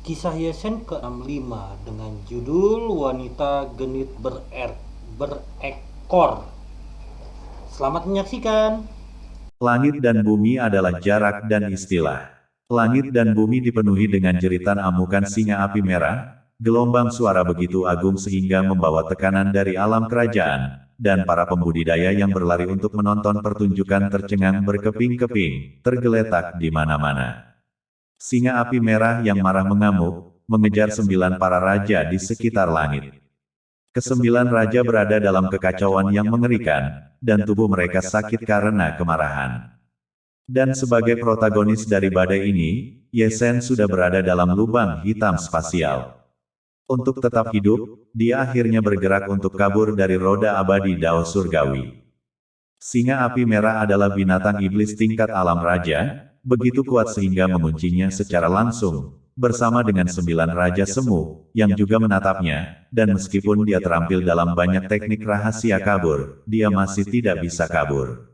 Kisah Yesen ke-65 dengan judul Wanita Genit Berekor. Selamat menyaksikan. Langit dan bumi adalah jarak dan istilah. Langit dan bumi dipenuhi dengan jeritan amukan singa api merah, gelombang suara begitu agung sehingga membawa tekanan dari alam kerajaan, dan para pembudidaya yang berlari untuk menonton pertunjukan tercengang berkeping-keping, tergeletak di mana-mana. Singa api merah yang marah mengamuk, mengejar 9 para raja di sekitar langit. Kesembilan raja berada dalam kekacauan yang mengerikan, dan tubuh mereka sakit karena kemarahan. Dan sebagai protagonis dari badai ini, Yesen sudah berada dalam lubang hitam spasial. Untuk tetap hidup, dia akhirnya bergerak untuk kabur dari roda abadi Dao Surgawi. Singa api merah adalah binatang iblis tingkat alam raja, begitu kuat sehingga menguncinya secara langsung, bersama dengan 9 raja semu, yang juga menatapnya, dan meskipun dia terampil dalam banyak teknik rahasia kabur, dia masih tidak bisa kabur.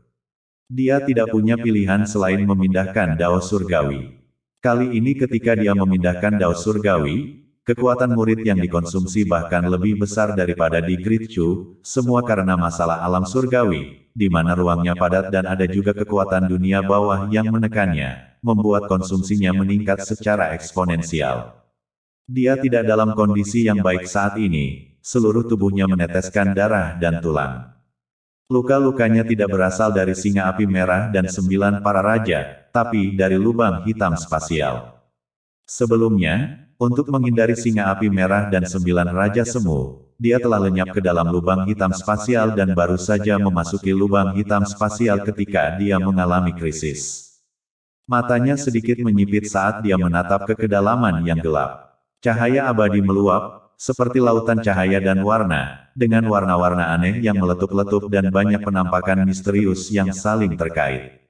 Dia tidak punya pilihan selain memindahkan Dao Surgawi. Kali ini ketika dia memindahkan Dao Surgawi, kekuatan murid yang dikonsumsi bahkan lebih besar daripada di Great Chu, semua karena masalah alam surgawi, di mana ruangnya padat dan ada juga kekuatan dunia bawah yang menekannya, membuat konsumsinya meningkat secara eksponensial. Dia tidak dalam kondisi yang baik saat ini, seluruh tubuhnya meneteskan darah dan tulang. Luka-lukanya tidak berasal dari singa api merah dan 9 para raja, tapi dari lubang hitam spasial. Sebelumnya, untuk menghindari singa api merah dan 9 raja semu, dia telah lenyap ke dalam lubang hitam spasial dan baru saja memasuki lubang hitam spasial ketika dia mengalami krisis. Matanya sedikit menyipit saat dia menatap ke kedalaman yang gelap. Cahaya abadi meluap, seperti lautan cahaya dan warna, dengan warna-warna aneh yang meletup-letup dan banyak penampakan misterius yang saling terkait.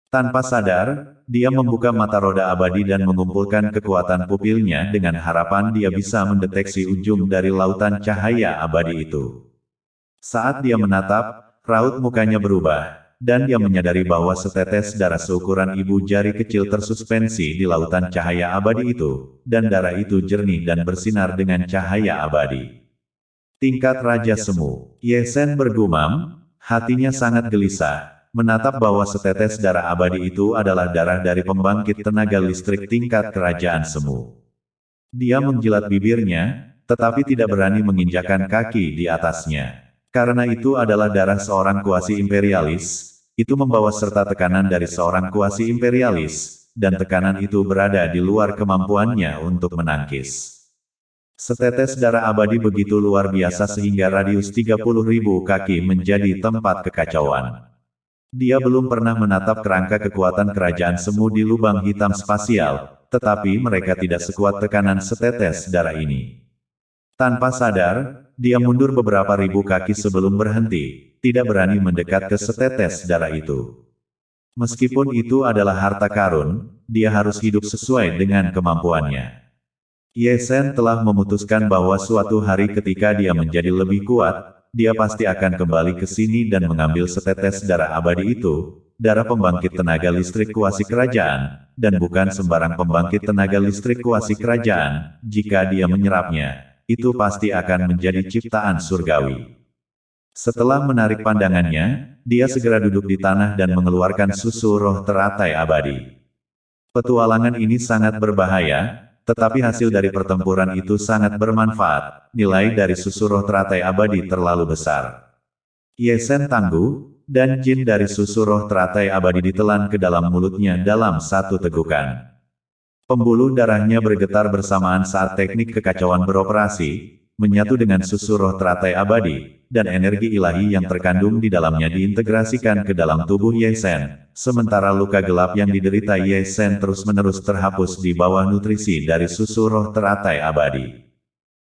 Tanpa sadar, dia membuka mata roda abadi dan mengumpulkan kekuatan pupilnya dengan harapan dia bisa mendeteksi ujung dari lautan cahaya abadi itu. Saat dia menatap, raut mukanya berubah, dan dia menyadari bahwa setetes darah seukuran ibu jari kecil tersuspensi di lautan cahaya abadi itu, dan darah itu jernih dan bersinar dengan cahaya abadi. Tingkat Raja Semu, Yesen bergumam, hatinya sangat gelisah, menatap bahwa setetes darah abadi itu adalah darah dari pembangkit tenaga listrik tingkat kerajaan semu. Dia menjilat bibirnya, tetapi tidak berani menginjakan kaki di atasnya. Karena itu adalah darah seorang kuasi imperialis, itu membawa serta tekanan dari seorang kuasi imperialis, dan tekanan itu berada di luar kemampuannya untuk menangkis. Setetes darah abadi begitu luar biasa sehingga radius 30.000 kaki menjadi tempat kekacauan. Dia belum pernah menatap kerangka kekuatan kerajaan semu di lubang hitam spasial, tetapi mereka tidak sekuat tekanan setetes darah ini. Tanpa sadar, dia mundur beberapa ribu kaki sebelum berhenti, tidak berani mendekat ke setetes darah itu. Meskipun itu adalah harta karun, dia harus hidup sesuai dengan kemampuannya. Yesen telah memutuskan bahwa suatu hari ketika dia menjadi lebih kuat, dia pasti akan kembali ke sini dan mengambil setetes darah abadi itu, darah pembangkit tenaga listrik kuasi kerajaan, dan bukan sembarang pembangkit tenaga listrik kuasi kerajaan, jika dia menyerapnya, itu pasti akan menjadi ciptaan surgawi. Setelah menarik pandangannya, dia segera duduk di tanah dan mengeluarkan susu roh teratai abadi. Petualangan ini sangat berbahaya, tetapi hasil dari pertempuran itu sangat bermanfaat, nilai dari susu roh teratai abadi terlalu besar. Yesen tangguh, dan jin dari susu roh teratai abadi ditelan ke dalam mulutnya dalam satu tegukan. Pembuluh darahnya bergetar bersamaan saat teknik kekacauan beroperasi, menyatu dengan susu roh teratai abadi, dan energi ilahi yang terkandung di dalamnya diintegrasikan ke dalam tubuh Yesen, sementara luka gelap yang diderita Yesen terus-menerus terhapus di bawah nutrisi dari susu roh teratai abadi.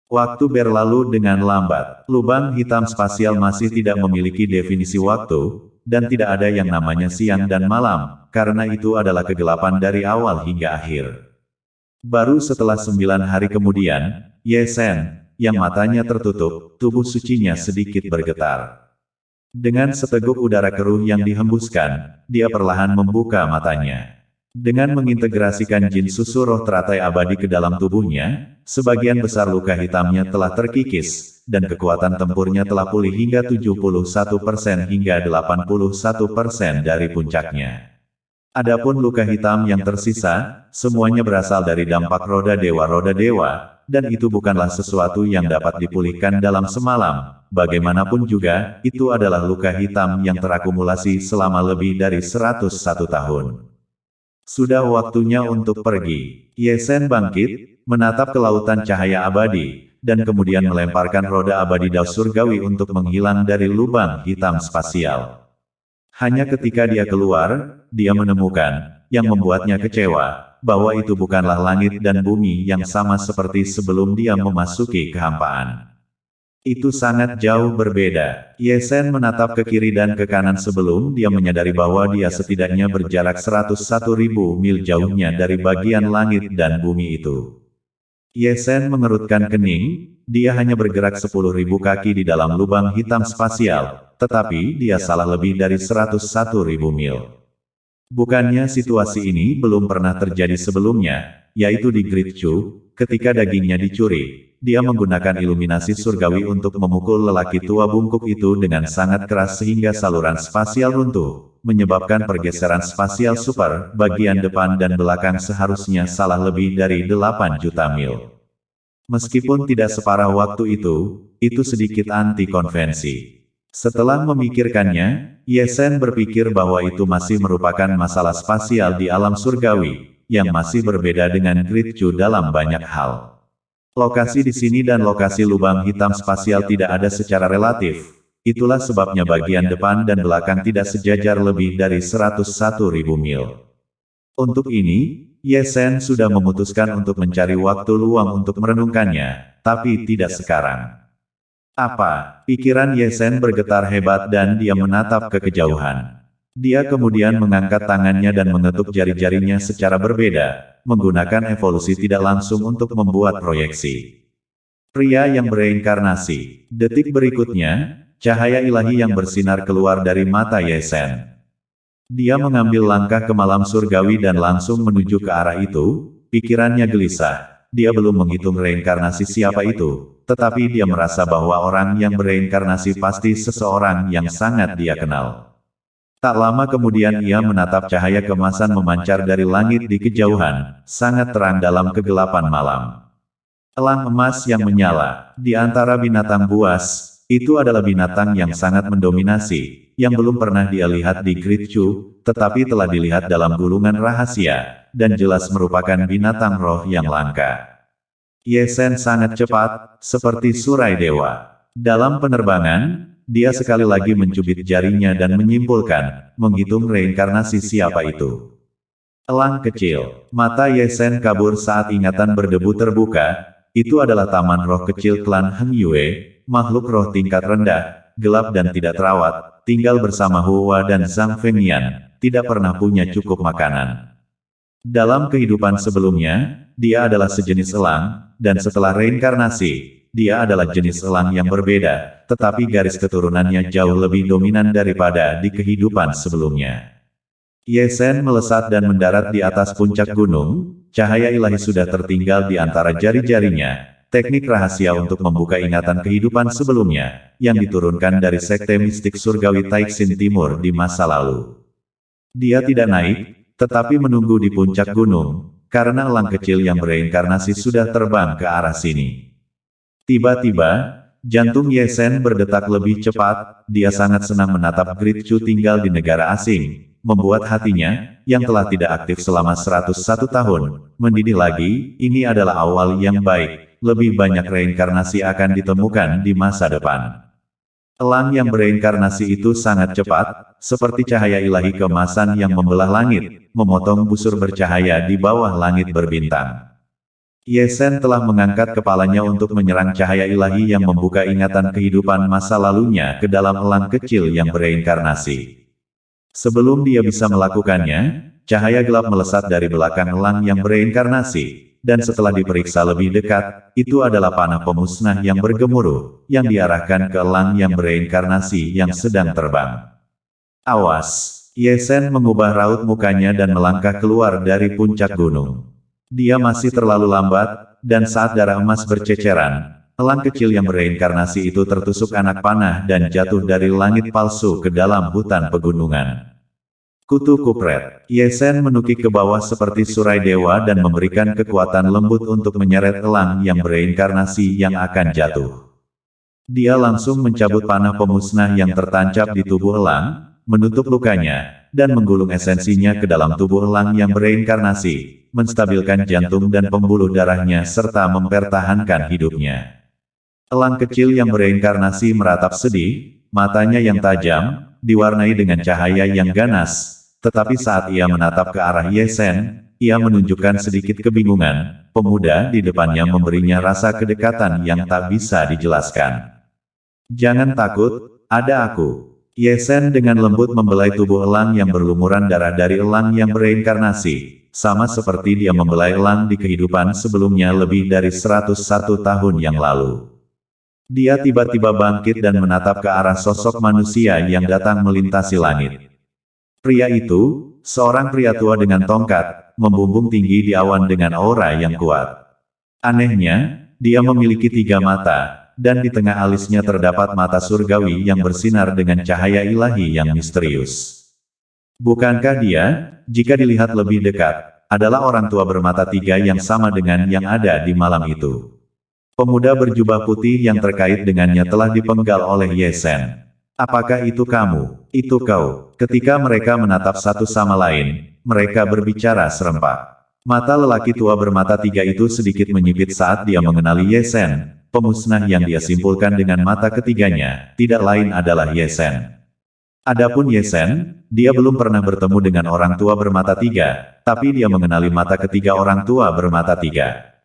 Waktu berlalu dengan lambat, lubang hitam spasial masih tidak memiliki definisi waktu, dan tidak ada yang namanya siang dan malam, karena itu adalah kegelapan dari awal hingga akhir. Baru setelah 9 hari kemudian, Yesen, yang matanya tertutup, tubuh sucinya sedikit bergetar. Dengan seteguk udara keruh yang dihembuskan, dia perlahan membuka matanya. Dengan mengintegrasikan jin susu roh teratai abadi ke dalam tubuhnya, sebagian besar luka hitamnya telah terkikis, dan kekuatan tempurnya telah pulih hingga 71% hingga 81% dari puncaknya. Adapun luka hitam yang tersisa, semuanya berasal dari dampak roda dewa, dan itu bukanlah sesuatu yang dapat dipulihkan dalam semalam. Bagaimanapun juga, itu adalah luka hitam yang terakumulasi selama lebih dari 101 tahun. Sudah waktunya untuk pergi. Ye Shen bangkit, menatap ke lautan cahaya abadi, dan kemudian melemparkan roda abadi Dao surgawi untuk menghilang dari lubang hitam spasial. Hanya ketika dia keluar, dia menemukan, yang membuatnya kecewa, bahwa itu bukanlah langit dan bumi yang sama seperti sebelum dia memasuki kehampaan. Itu sangat jauh berbeda. Ye Shen menatap ke kiri dan ke kanan sebelum dia menyadari bahwa dia setidaknya berjarak 101.000 mil jauhnya dari bagian langit dan bumi itu. Ye Shen mengerutkan kening, dia hanya bergerak 10.000 kaki di dalam lubang hitam spasial, tetapi dia salah lebih dari 101.000 mil. Bukannya situasi ini belum pernah terjadi sebelumnya, yaitu di Great Chu, ketika dagingnya dicuri. Dia menggunakan iluminasi surgawi untuk memukul lelaki tua bungkuk itu dengan sangat keras sehingga saluran spasial runtuh, menyebabkan pergeseran spasial super, bagian depan dan belakang seharusnya salah lebih dari 8 juta mil. Meskipun tidak separah waktu itu sedikit anti-konvensi. Setelah memikirkannya, Ye Shen berpikir bahwa itu masih merupakan masalah spasial di alam surgawi, yang masih berbeda dengan Great Chu dalam banyak hal. Lokasi di sini dan lokasi lubang hitam spasial tidak ada secara relatif. Itulah sebabnya bagian depan dan belakang tidak sejajar lebih dari 101.000 mil. Untuk ini, Ye Shen sudah memutuskan untuk mencari waktu luang untuk merenungkannya, tapi tidak sekarang. Apa? Pikiran Ye Shen bergetar hebat dan dia menatap ke kejauhan. Dia kemudian mengangkat tangannya dan mengetuk jari-jarinya secara berbeda, menggunakan evolusi tidak langsung untuk membuat proyeksi. Pria yang bereinkarnasi. Detik berikutnya, cahaya ilahi yang bersinar keluar dari mata Ye Shen. Dia mengambil langkah ke malam surgawi dan langsung menuju ke arah itu, pikirannya gelisah. Dia belum menghitung reinkarnasi siapa itu, tetapi dia merasa bahwa orang yang bereinkarnasi pasti seseorang yang sangat dia kenal. Tak lama kemudian ia menatap cahaya kemasan memancar dari langit di kejauhan, sangat terang dalam kegelapan malam. Elang emas yang menyala, di antara binatang buas, itu adalah binatang yang sangat mendominasi, yang belum pernah dia lihat di Great Chu, tetapi telah dilihat dalam gulungan rahasia, dan jelas merupakan binatang roh yang langka. Ye Shen sangat cepat, seperti surai dewa. Dalam penerbangan, dia sekali lagi mencubit jarinya dan menyimpulkan, menghitung reinkarnasi siapa itu. Elang kecil. Mata Ye Shen kabur saat ingatan berdebu terbuka. Itu adalah taman roh kecil klan Heng Yue, makhluk roh tingkat rendah, gelap dan tidak terawat, tinggal bersama Hua dan Zhang Fengyan, tidak pernah punya cukup makanan. Dalam kehidupan sebelumnya, dia adalah sejenis elang, dan setelah reinkarnasi, dia adalah jenis elang yang berbeda, tetapi garis keturunannya jauh lebih dominan daripada di kehidupan sebelumnya. Ye Shen melesat dan mendarat di atas puncak gunung, cahaya ilahi sudah tertinggal di antara jari-jarinya, teknik rahasia untuk membuka ingatan kehidupan sebelumnya, yang diturunkan dari sekte mistik surgawi Taixin Timur di masa lalu. Dia tidak naik, tetapi menunggu di puncak gunung, karena elang kecil yang bereinkarnasi sudah terbang ke arah sini. Tiba-tiba, jantung Ye Shen berdetak lebih cepat, dia sangat senang menatap Great Chu tinggal di negara asing, membuat hatinya, yang telah tidak aktif selama 101 tahun, mendidih lagi. Ini adalah awal yang baik, lebih banyak reinkarnasi akan ditemukan di masa depan. Elang yang bereinkarnasi itu sangat cepat, seperti cahaya ilahi kemasan yang membelah langit, memotong busur bercahaya di bawah langit berbintang. Ye Shen telah mengangkat kepalanya untuk menyerang cahaya ilahi yang membuka ingatan kehidupan masa lalunya ke dalam elang kecil yang bereinkarnasi. Sebelum dia bisa melakukannya, cahaya gelap melesat dari belakang elang yang bereinkarnasi, dan setelah diperiksa lebih dekat, itu adalah panah pemusnah yang bergemuruh, yang diarahkan ke elang yang bereinkarnasi yang sedang terbang. Awas! Ye Sen mengubah raut mukanya dan melangkah keluar dari puncak gunung. Dia masih terlalu lambat, dan saat darah emas berceceran, elang kecil yang bereinkarnasi itu tertusuk anak panah dan jatuh dari langit palsu ke dalam hutan pegunungan. Kutu kupret. Ye Sen menukik ke bawah seperti surai dewa dan memberikan kekuatan lembut untuk menyeret elang yang bereinkarnasi yang akan jatuh. Dia langsung mencabut panah pemusnah yang tertancap di tubuh elang, menutup lukanya, dan menggulung esensinya ke dalam tubuh elang yang bereinkarnasi, menstabilkan jantung dan pembuluh darahnya serta mempertahankan hidupnya. Elang kecil yang bereinkarnasi meratap sedih, matanya yang tajam, diwarnai dengan cahaya yang ganas, tetapi saat ia menatap ke arah Ye Sen, ia menunjukkan sedikit kebingungan. Pemuda di depannya memberinya rasa kedekatan yang tak bisa dijelaskan. "Jangan takut, ada aku." Ye Sen dengan lembut membelai tubuh elang yang berlumuran darah dari elang yang bereinkarnasi, sama seperti dia membelai elang di kehidupan sebelumnya lebih dari 101 tahun yang lalu. Dia tiba-tiba bangkit dan menatap ke arah sosok manusia yang datang melintasi langit. Pria itu, seorang pria tua dengan tongkat, membumbung tinggi di awan dengan aura yang kuat. Anehnya, dia memiliki 3 mata, dan di tengah alisnya terdapat mata surgawi yang bersinar dengan cahaya ilahi yang misterius. Bukankah dia, jika dilihat lebih dekat, adalah orang tua bermata 3 yang sama dengan yang ada di malam itu? Pemuda berjubah putih yang terkait dengannya telah dipenggal oleh Ye Sen. "Apakah itu kamu? Itu kau?" Ketika mereka menatap satu sama lain, mereka berbicara serempak. Mata lelaki tua bermata 3 itu sedikit menyipit saat dia mengenali Ye Sen. Pemusnah yang dia simpulkan dengan mata ketiganya, tidak lain adalah Ye Sen. Adapun Ye Sen, dia belum pernah bertemu dengan orang tua bermata 3, tapi dia mengenali mata ketiga orang tua bermata 3.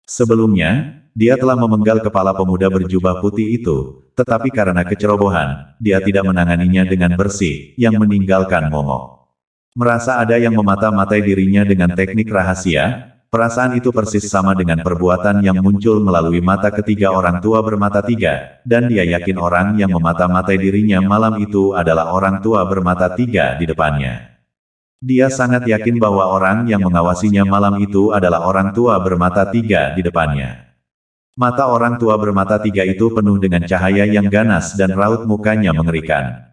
Sebelumnya, dia telah memenggal kepala pemuda berjubah putih itu, tetapi karena kecerobohan, dia tidak menanganinya dengan bersih, yang meninggalkan momok. Merasa ada yang memata-matai dirinya dengan teknik rahasia, perasaan itu persis sama dengan perbuatan yang muncul melalui mata ketiga orang tua bermata 3, dan dia yakin orang yang memata-matai dirinya malam itu adalah orang tua bermata 3 di depannya. Dia sangat yakin bahwa orang yang mengawasinya malam itu adalah orang tua bermata 3 di depannya. Mata orang tua bermata 3 itu penuh dengan cahaya yang ganas dan raut mukanya mengerikan.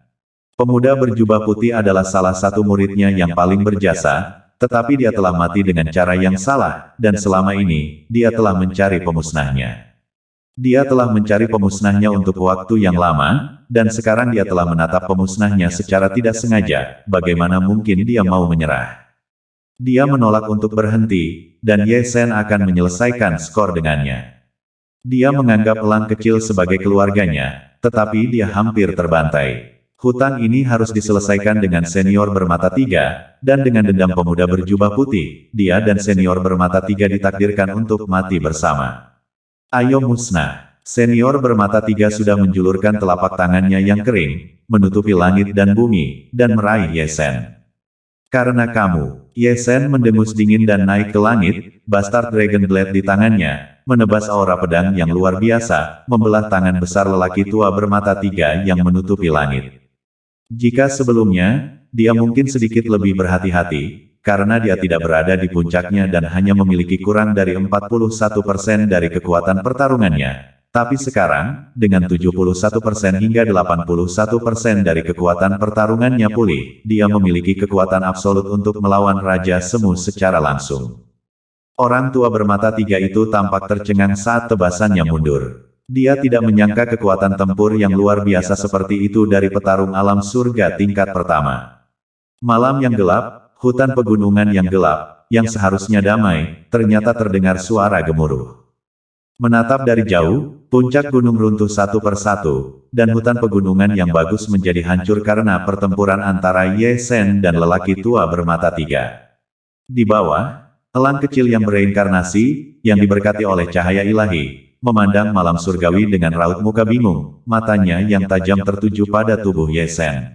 Pemuda berjubah putih adalah salah satu muridnya yang paling berjasa, tetapi dia telah mati dengan cara yang salah, dan selama ini, dia telah mencari pemusnahnya. Dia telah mencari pemusnahnya untuk waktu yang lama, dan sekarang dia telah menatap pemusnahnya secara tidak sengaja. Bagaimana mungkin dia mau menyerah? Dia menolak untuk berhenti, dan Ye Sen akan menyelesaikan skor dengannya. Dia menganggap elang kecil sebagai keluarganya, tetapi dia hampir terbantai. Hutang ini harus diselesaikan dengan senior bermata 3, dan dengan dendam pemuda berjubah putih, dia dan senior bermata 3 ditakdirkan untuk mati bersama. "Ayo musnah." Senior bermata 3 sudah menjulurkan telapak tangannya yang kering, menutupi langit dan bumi, dan meraih Ye Sen. "Karena kamu." Ye Sen mendengus dingin dan naik ke langit, Bastard Dragon Blade di tangannya, menebas aura pedang yang luar biasa, membelah tangan besar lelaki tua bermata 3 yang menutupi langit. Jika sebelumnya, dia mungkin sedikit lebih berhati-hati, karena dia tidak berada di puncaknya dan hanya memiliki kurang dari 41% dari kekuatan pertarungannya. Tapi sekarang, dengan 71% hingga 81% dari kekuatan pertarungannya pulih, dia memiliki kekuatan absolut untuk melawan Raja Semu secara langsung. Orang tua bermata 3 itu tampak tercengang saat tebasannya mundur. Dia tidak menyangka kekuatan tempur yang luar biasa seperti itu dari petarung alam surga tingkat pertama. Malam yang gelap, hutan pegunungan yang gelap, yang seharusnya damai, ternyata terdengar suara gemuruh. Menatap dari jauh, puncak gunung runtuh satu persatu, dan hutan pegunungan yang bagus menjadi hancur karena pertempuran antara Ye Sen dan lelaki tua bermata 3. Di bawah, elang kecil yang bereinkarnasi, yang diberkati oleh cahaya ilahi, memandang malam surgawi dengan raut muka bingung, matanya yang tajam tertuju pada tubuh Ye Sen.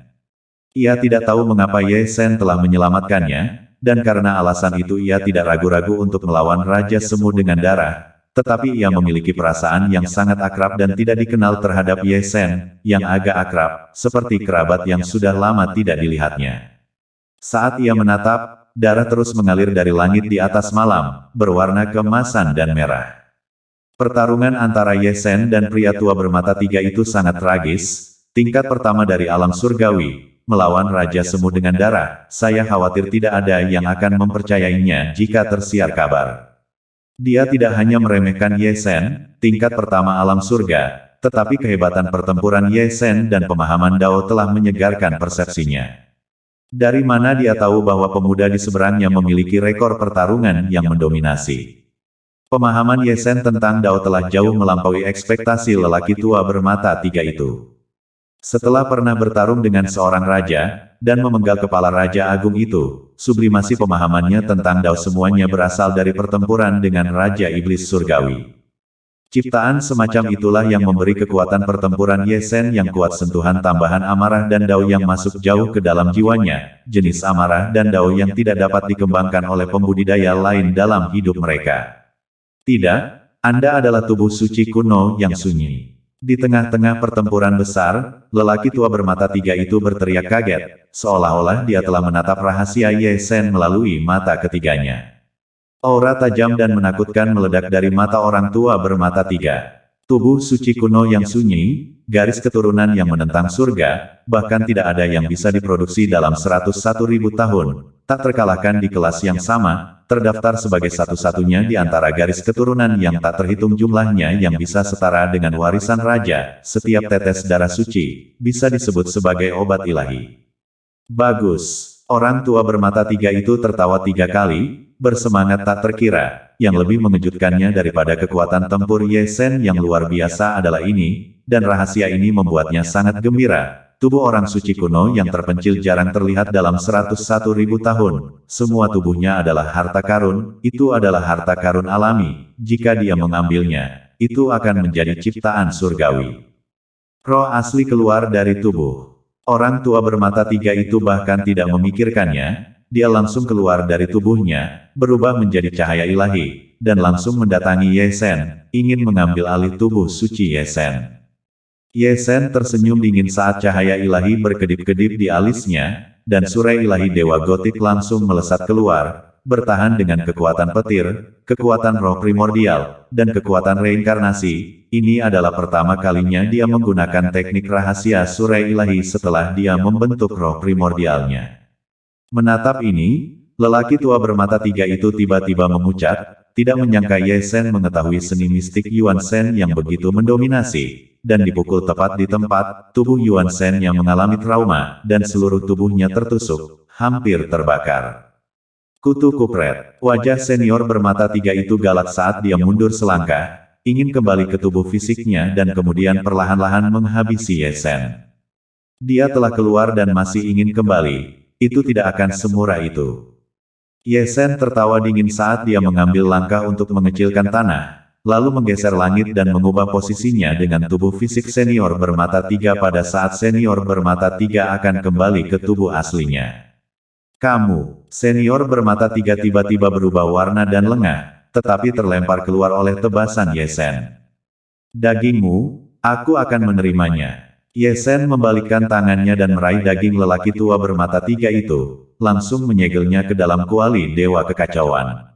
Ia tidak tahu mengapa Ye Sen telah menyelamatkannya, dan karena alasan itu ia tidak ragu-ragu untuk melawan Raja Semu dengan darah, tetapi ia memiliki perasaan yang sangat akrab dan tidak dikenal terhadap Ye Sen, yang agak akrab, seperti kerabat yang sudah lama tidak dilihatnya. Saat ia menatap, darah terus mengalir dari langit di atas malam, berwarna keemasan dan merah. Pertarungan antara Ye Sen dan pria tua bermata tiga itu sangat tragis. Tingkat pertama dari alam surgawi, melawan Raja Semu dengan darah. Saya khawatir tidak ada yang akan mempercayainya jika tersiar kabar. Dia tidak hanya meremehkan Ye Sen, tingkat pertama alam surga, tetapi kehebatan pertempuran Ye Sen dan pemahaman Dao telah menyegarkan persepsinya. Dari mana dia tahu bahwa pemuda di seberangnya memiliki rekor pertarungan yang mendominasi? Pemahaman Ye Sen tentang Dao telah jauh melampaui ekspektasi lelaki tua bermata tiga itu. Setelah pernah bertarung dengan seorang raja, dan memenggal kepala Raja Agung itu, sublimasi pemahamannya tentang Dao semuanya berasal dari pertempuran dengan Raja Iblis Surgawi. Ciptaan semacam itulah yang memberi kekuatan pertempuran Ye Sen yang kuat, sentuhan tambahan amarah dan Dao yang masuk jauh ke dalam jiwanya, jenis amarah dan Dao yang tidak dapat dikembangkan oleh pembudidaya lain dalam hidup mereka. Tidak, Anda adalah tubuh suci kuno yang sunyi. Di tengah-tengah pertempuran besar, lelaki tua bermata tiga itu berteriak kaget, seolah-olah dia telah menatap rahasia Ye Sen melalui mata ketiganya. Aura tajam dan menakutkan meledak dari mata orang tua bermata tiga. Tubuh suci kuno yang sunyi, garis keturunan yang menentang surga, bahkan tidak ada yang bisa diproduksi dalam 101.000 tahun, tak terkalahkan di kelas yang sama, terdaftar sebagai satu-satunya di antara garis keturunan yang tak terhitung jumlahnya yang bisa setara dengan warisan raja. Setiap tetes darah suci bisa disebut sebagai obat ilahi. Bagus. Orang tua bermata tiga itu tertawa 3 kali, bersemangat tak terkira. Yang lebih mengejutkannya daripada kekuatan tempur Ye Sen yang luar biasa adalah ini, dan rahasia ini membuatnya sangat gembira. Tubuh orang suci kuno yang terpencil jarang terlihat dalam 101.000 tahun. Semua tubuhnya adalah harta karun, itu adalah harta karun alami. Jika dia mengambilnya, itu akan menjadi ciptaan surgawi. Roh asli keluar dari tubuh. Orang tua bermata tiga itu bahkan tidak memikirkannya, dia langsung keluar dari tubuhnya, berubah menjadi cahaya ilahi, dan langsung mendatangi Ye Sen, ingin mengambil alih tubuh suci Ye Sen. Ye Sen tersenyum dingin saat cahaya ilahi berkedip-kedip di alisnya, dan surai ilahi Dewa Gotik langsung melesat keluar, bertahan dengan kekuatan petir, kekuatan roh primordial, dan kekuatan reinkarnasi. Ini adalah pertama kalinya dia menggunakan teknik rahasia surai ilahi setelah dia membentuk roh primordialnya. Menatap ini, lelaki tua bermata tiga itu tiba-tiba memucat, tidak menyangka Ye Sen mengetahui seni mistik Yuan Shen yang begitu mendominasi, dan dipukul tepat di tempat, tubuh Yuan Shen yang mengalami trauma, dan seluruh tubuhnya tertusuk, hampir terbakar. Kutu kupret, wajah senior bermata tiga itu galak saat dia mundur selangkah, ingin kembali ke tubuh fisiknya dan kemudian perlahan-lahan menghabisi Ye Sen. Dia telah keluar dan masih ingin kembali, itu tidak akan semurah itu. Ye Sen tertawa dingin saat dia mengambil langkah untuk mengecilkan tanah, lalu menggeser langit dan mengubah posisinya dengan tubuh fisik senior bermata tiga pada saat senior bermata tiga akan kembali ke tubuh aslinya. Kamu, senior bermata tiga tiba-tiba berubah warna dan lengah, tetapi terlempar keluar oleh tebasan Ye Sen. Dagingmu, aku akan menerimanya. Ye Sen membalikkan tangannya dan meraih daging lelaki tua bermata tiga itu, langsung menyegelnya ke dalam kuali Dewa Kekacauan.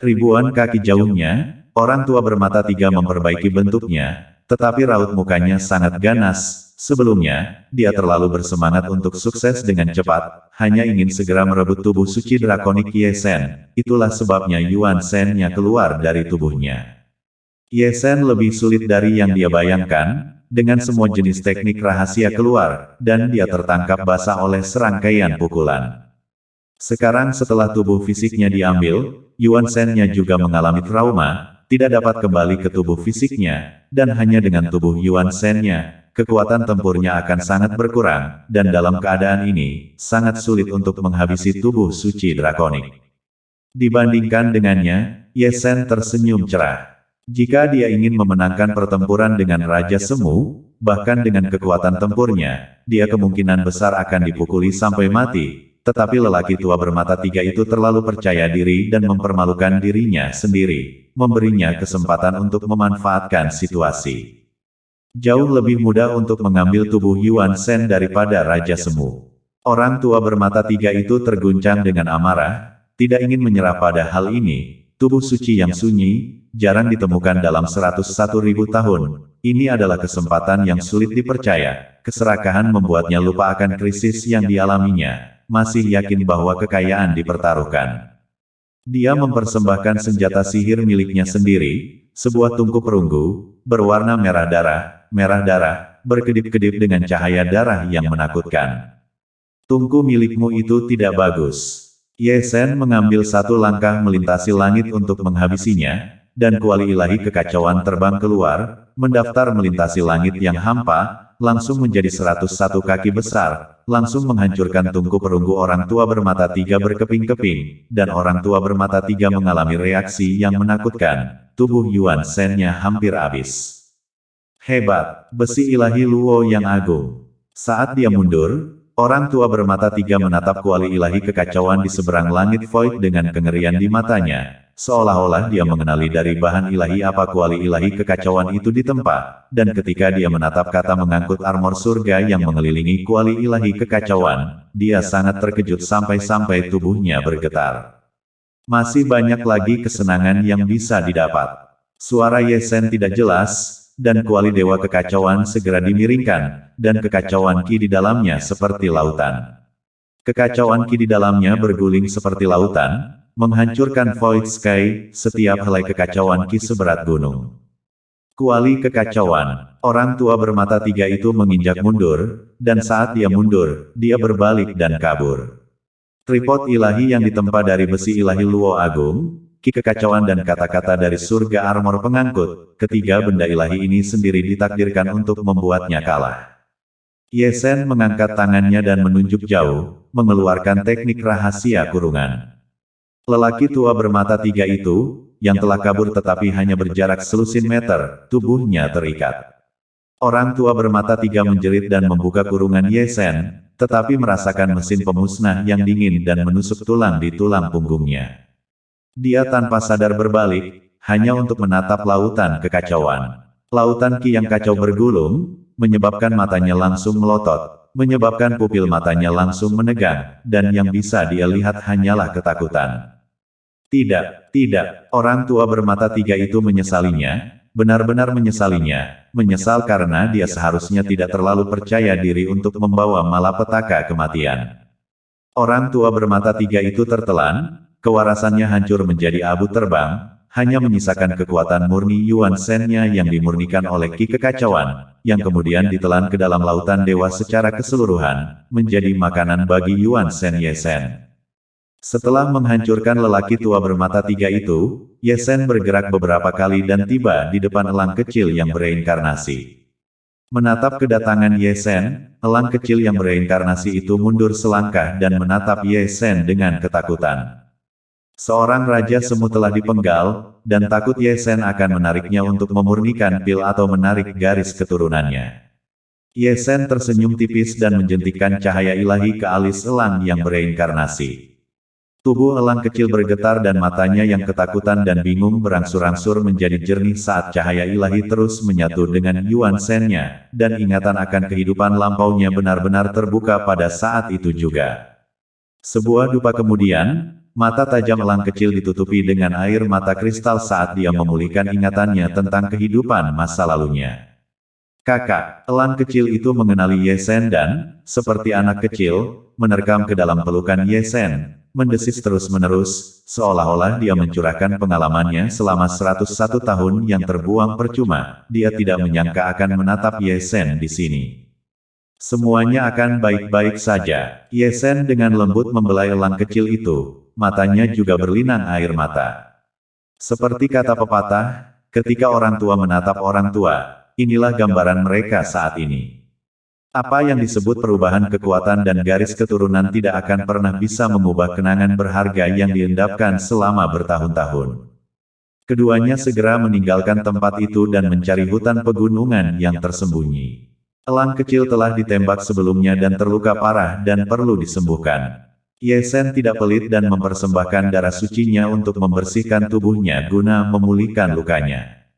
Ribuan kaki jauhnya, orang tua bermata tiga memperbaiki bentuknya, tetapi raut mukanya sangat ganas. Sebelumnya, dia terlalu bersemangat untuk sukses dengan cepat, hanya ingin segera merebut tubuh suci drakonik Ye Sen. Itulah sebabnya Yuan Shen-nya keluar dari tubuhnya. Ye Sen lebih sulit dari yang dia bayangkan, dengan semua jenis teknik rahasia keluar, dan dia tertangkap basah oleh serangkaian pukulan. Sekarang setelah tubuh fisiknya diambil, Yuan Shen-nya juga mengalami trauma, tidak dapat kembali ke tubuh fisiknya, dan hanya dengan tubuh Yuan Shen-nya, kekuatan tempurnya akan sangat berkurang, dan dalam keadaan ini, sangat sulit untuk menghabisi tubuh suci drakonik. Dibandingkan dengannya, Ye Sen tersenyum cerah. Jika dia ingin memenangkan pertempuran dengan Raja Semu, bahkan dengan kekuatan tempurnya, dia kemungkinan besar akan dipukuli sampai mati, tetapi lelaki tua bermata tiga itu terlalu percaya diri dan mempermalukan dirinya sendiri, memberinya kesempatan untuk memanfaatkan situasi. Jauh lebih mudah untuk mengambil tubuh Yuan Shen daripada Raja Semu. Orang tua bermata tiga itu terguncang dengan amarah, tidak ingin menyerah pada hal ini. Tubuh suci yang sunyi, jarang ditemukan dalam 101.000 tahun. Ini adalah kesempatan yang sulit dipercaya. Keserakahan membuatnya lupa akan krisis yang dialaminya. Masih yakin bahwa kekayaan dipertaruhkan. Dia mempersembahkan senjata sihir miliknya sendiri, sebuah tungku perunggu, berwarna merah darah, berkedip-kedip dengan cahaya darah yang menakutkan. Tungku milikmu itu tidak bagus. Ye Sen mengambil satu langkah melintasi langit untuk menghabisinya, dan kuali ilahi kekacauan terbang keluar, mendaftar melintasi langit yang hampa, langsung menjadi 101 kaki besar, langsung menghancurkan tungku perunggu orang tua bermata tiga berkeping-keping, dan orang tua bermata tiga mengalami reaksi yang menakutkan, tubuh Yuan Shen-nya hampir habis. Hebat, besi ilahi Luo yang agung. Saat dia mundur, orang tua bermata tiga menatap kuali ilahi kekacauan di seberang langit void dengan kengerian di matanya, seolah-olah dia mengenali dari bahan ilahi apa kuali ilahi kekacauan itu ditempa, dan ketika dia menatap kata mengangkut armor surga yang mengelilingi kuali ilahi kekacauan, dia sangat terkejut sampai-sampai tubuhnya bergetar. Masih banyak lagi kesenangan yang bisa didapat. Suara Ye Sen tidak jelas, dan kuali dewa kekacauan segera dimiringkan, dan kekacauan ki di dalamnya seperti lautan. Kekacauan ki di dalamnya berguling seperti lautan, menghancurkan Void Sky, setiap helai kekacauan ki seberat gunung. Kuali kekacauan, orang tua bermata tiga itu menginjak mundur, dan saat dia mundur, dia berbalik dan kabur. Tripod ilahi yang ditempa dari besi ilahi Luo Agung, ki kekacauan dan kata-kata dari surga armor pengangkut, ketiga benda ilahi ini sendiri ditakdirkan untuk membuatnya kalah. Ye Sen mengangkat tangannya dan menunjuk jauh, mengeluarkan teknik rahasia kurungan. Lelaki tua bermata tiga itu, yang telah kabur tetapi hanya berjarak selusin meter, tubuhnya terikat. Orang tua bermata tiga menjerit dan membuka kurungan Ye Sen, tetapi merasakan mesin pemusnah yang dingin dan menusuk tulang di tulang punggungnya. Dia tanpa sadar berbalik, hanya untuk menatap lautan kekacauan. Lautan ki yang kacau bergulung, menyebabkan matanya langsung melotot, menyebabkan pupil matanya langsung menegang, dan yang bisa dia lihat hanyalah ketakutan. Tidak, orang tua bermata tiga itu menyesalinya, benar-benar menyesalinya, menyesal karena dia seharusnya tidak terlalu percaya diri untuk membawa malapetaka kematian. Orang tua bermata tiga itu tertelan, kewarasannya hancur menjadi abu terbang, hanya menyisakan kekuatan murni Yuan Shen-nya yang dimurnikan oleh ki kekacauan, yang kemudian ditelan ke dalam lautan dewa secara keseluruhan, menjadi makanan bagi Yuan Shen Ye Sen. Setelah menghancurkan lelaki tua bermata tiga itu, Ye Sen bergerak beberapa kali dan tiba di depan elang kecil yang bereinkarnasi. Menatap kedatangan Ye Sen, elang kecil yang bereinkarnasi itu mundur selangkah dan menatap Ye Sen dengan ketakutan. Seorang raja semu telah dipenggal, dan takut Ye Sen akan menariknya untuk memurnikan pil atau menarik garis keturunannya. Ye Sen tersenyum tipis dan menjentikkan cahaya ilahi ke alis elang yang bereinkarnasi. Tubuh elang kecil bergetar dan matanya yang ketakutan dan bingung berangsur-angsur menjadi jernih saat cahaya ilahi terus menyatu dengan Yuan Shen-nya, dan ingatan akan kehidupan lampaunya benar-benar terbuka pada saat itu juga. Sebuah dupa kemudian, mata tajam elang kecil ditutupi dengan air mata kristal saat dia memulihkan ingatannya tentang kehidupan masa lalunya. Kakak, elang kecil itu mengenali Ye Sen dan, seperti anak kecil, menerkam ke dalam pelukan Ye Sen, mendesis terus-menerus, seolah-olah dia mencurahkan pengalamannya selama 101 tahun yang terbuang percuma, dia tidak menyangka akan menatap Ye Sen di sini. Semuanya akan baik-baik saja. Ye Sen dengan lembut membelai elang kecil itu, matanya juga berlinang air mata. Seperti kata pepatah, ketika orang tua menatap orang tua, inilah gambaran mereka saat ini. Apa yang disebut perubahan kekuatan dan garis keturunan tidak akan pernah bisa mengubah kenangan berharga yang diendapkan selama bertahun-tahun. Keduanya segera meninggalkan tempat itu dan mencari hutan pegunungan yang tersembunyi. Elang kecil telah ditembak sebelumnya dan terluka parah dan perlu disembuhkan. Ye Sen tidak pelit dan mempersembahkan darah sucinya untuk membersihkan tubuhnya guna memulihkan lukanya.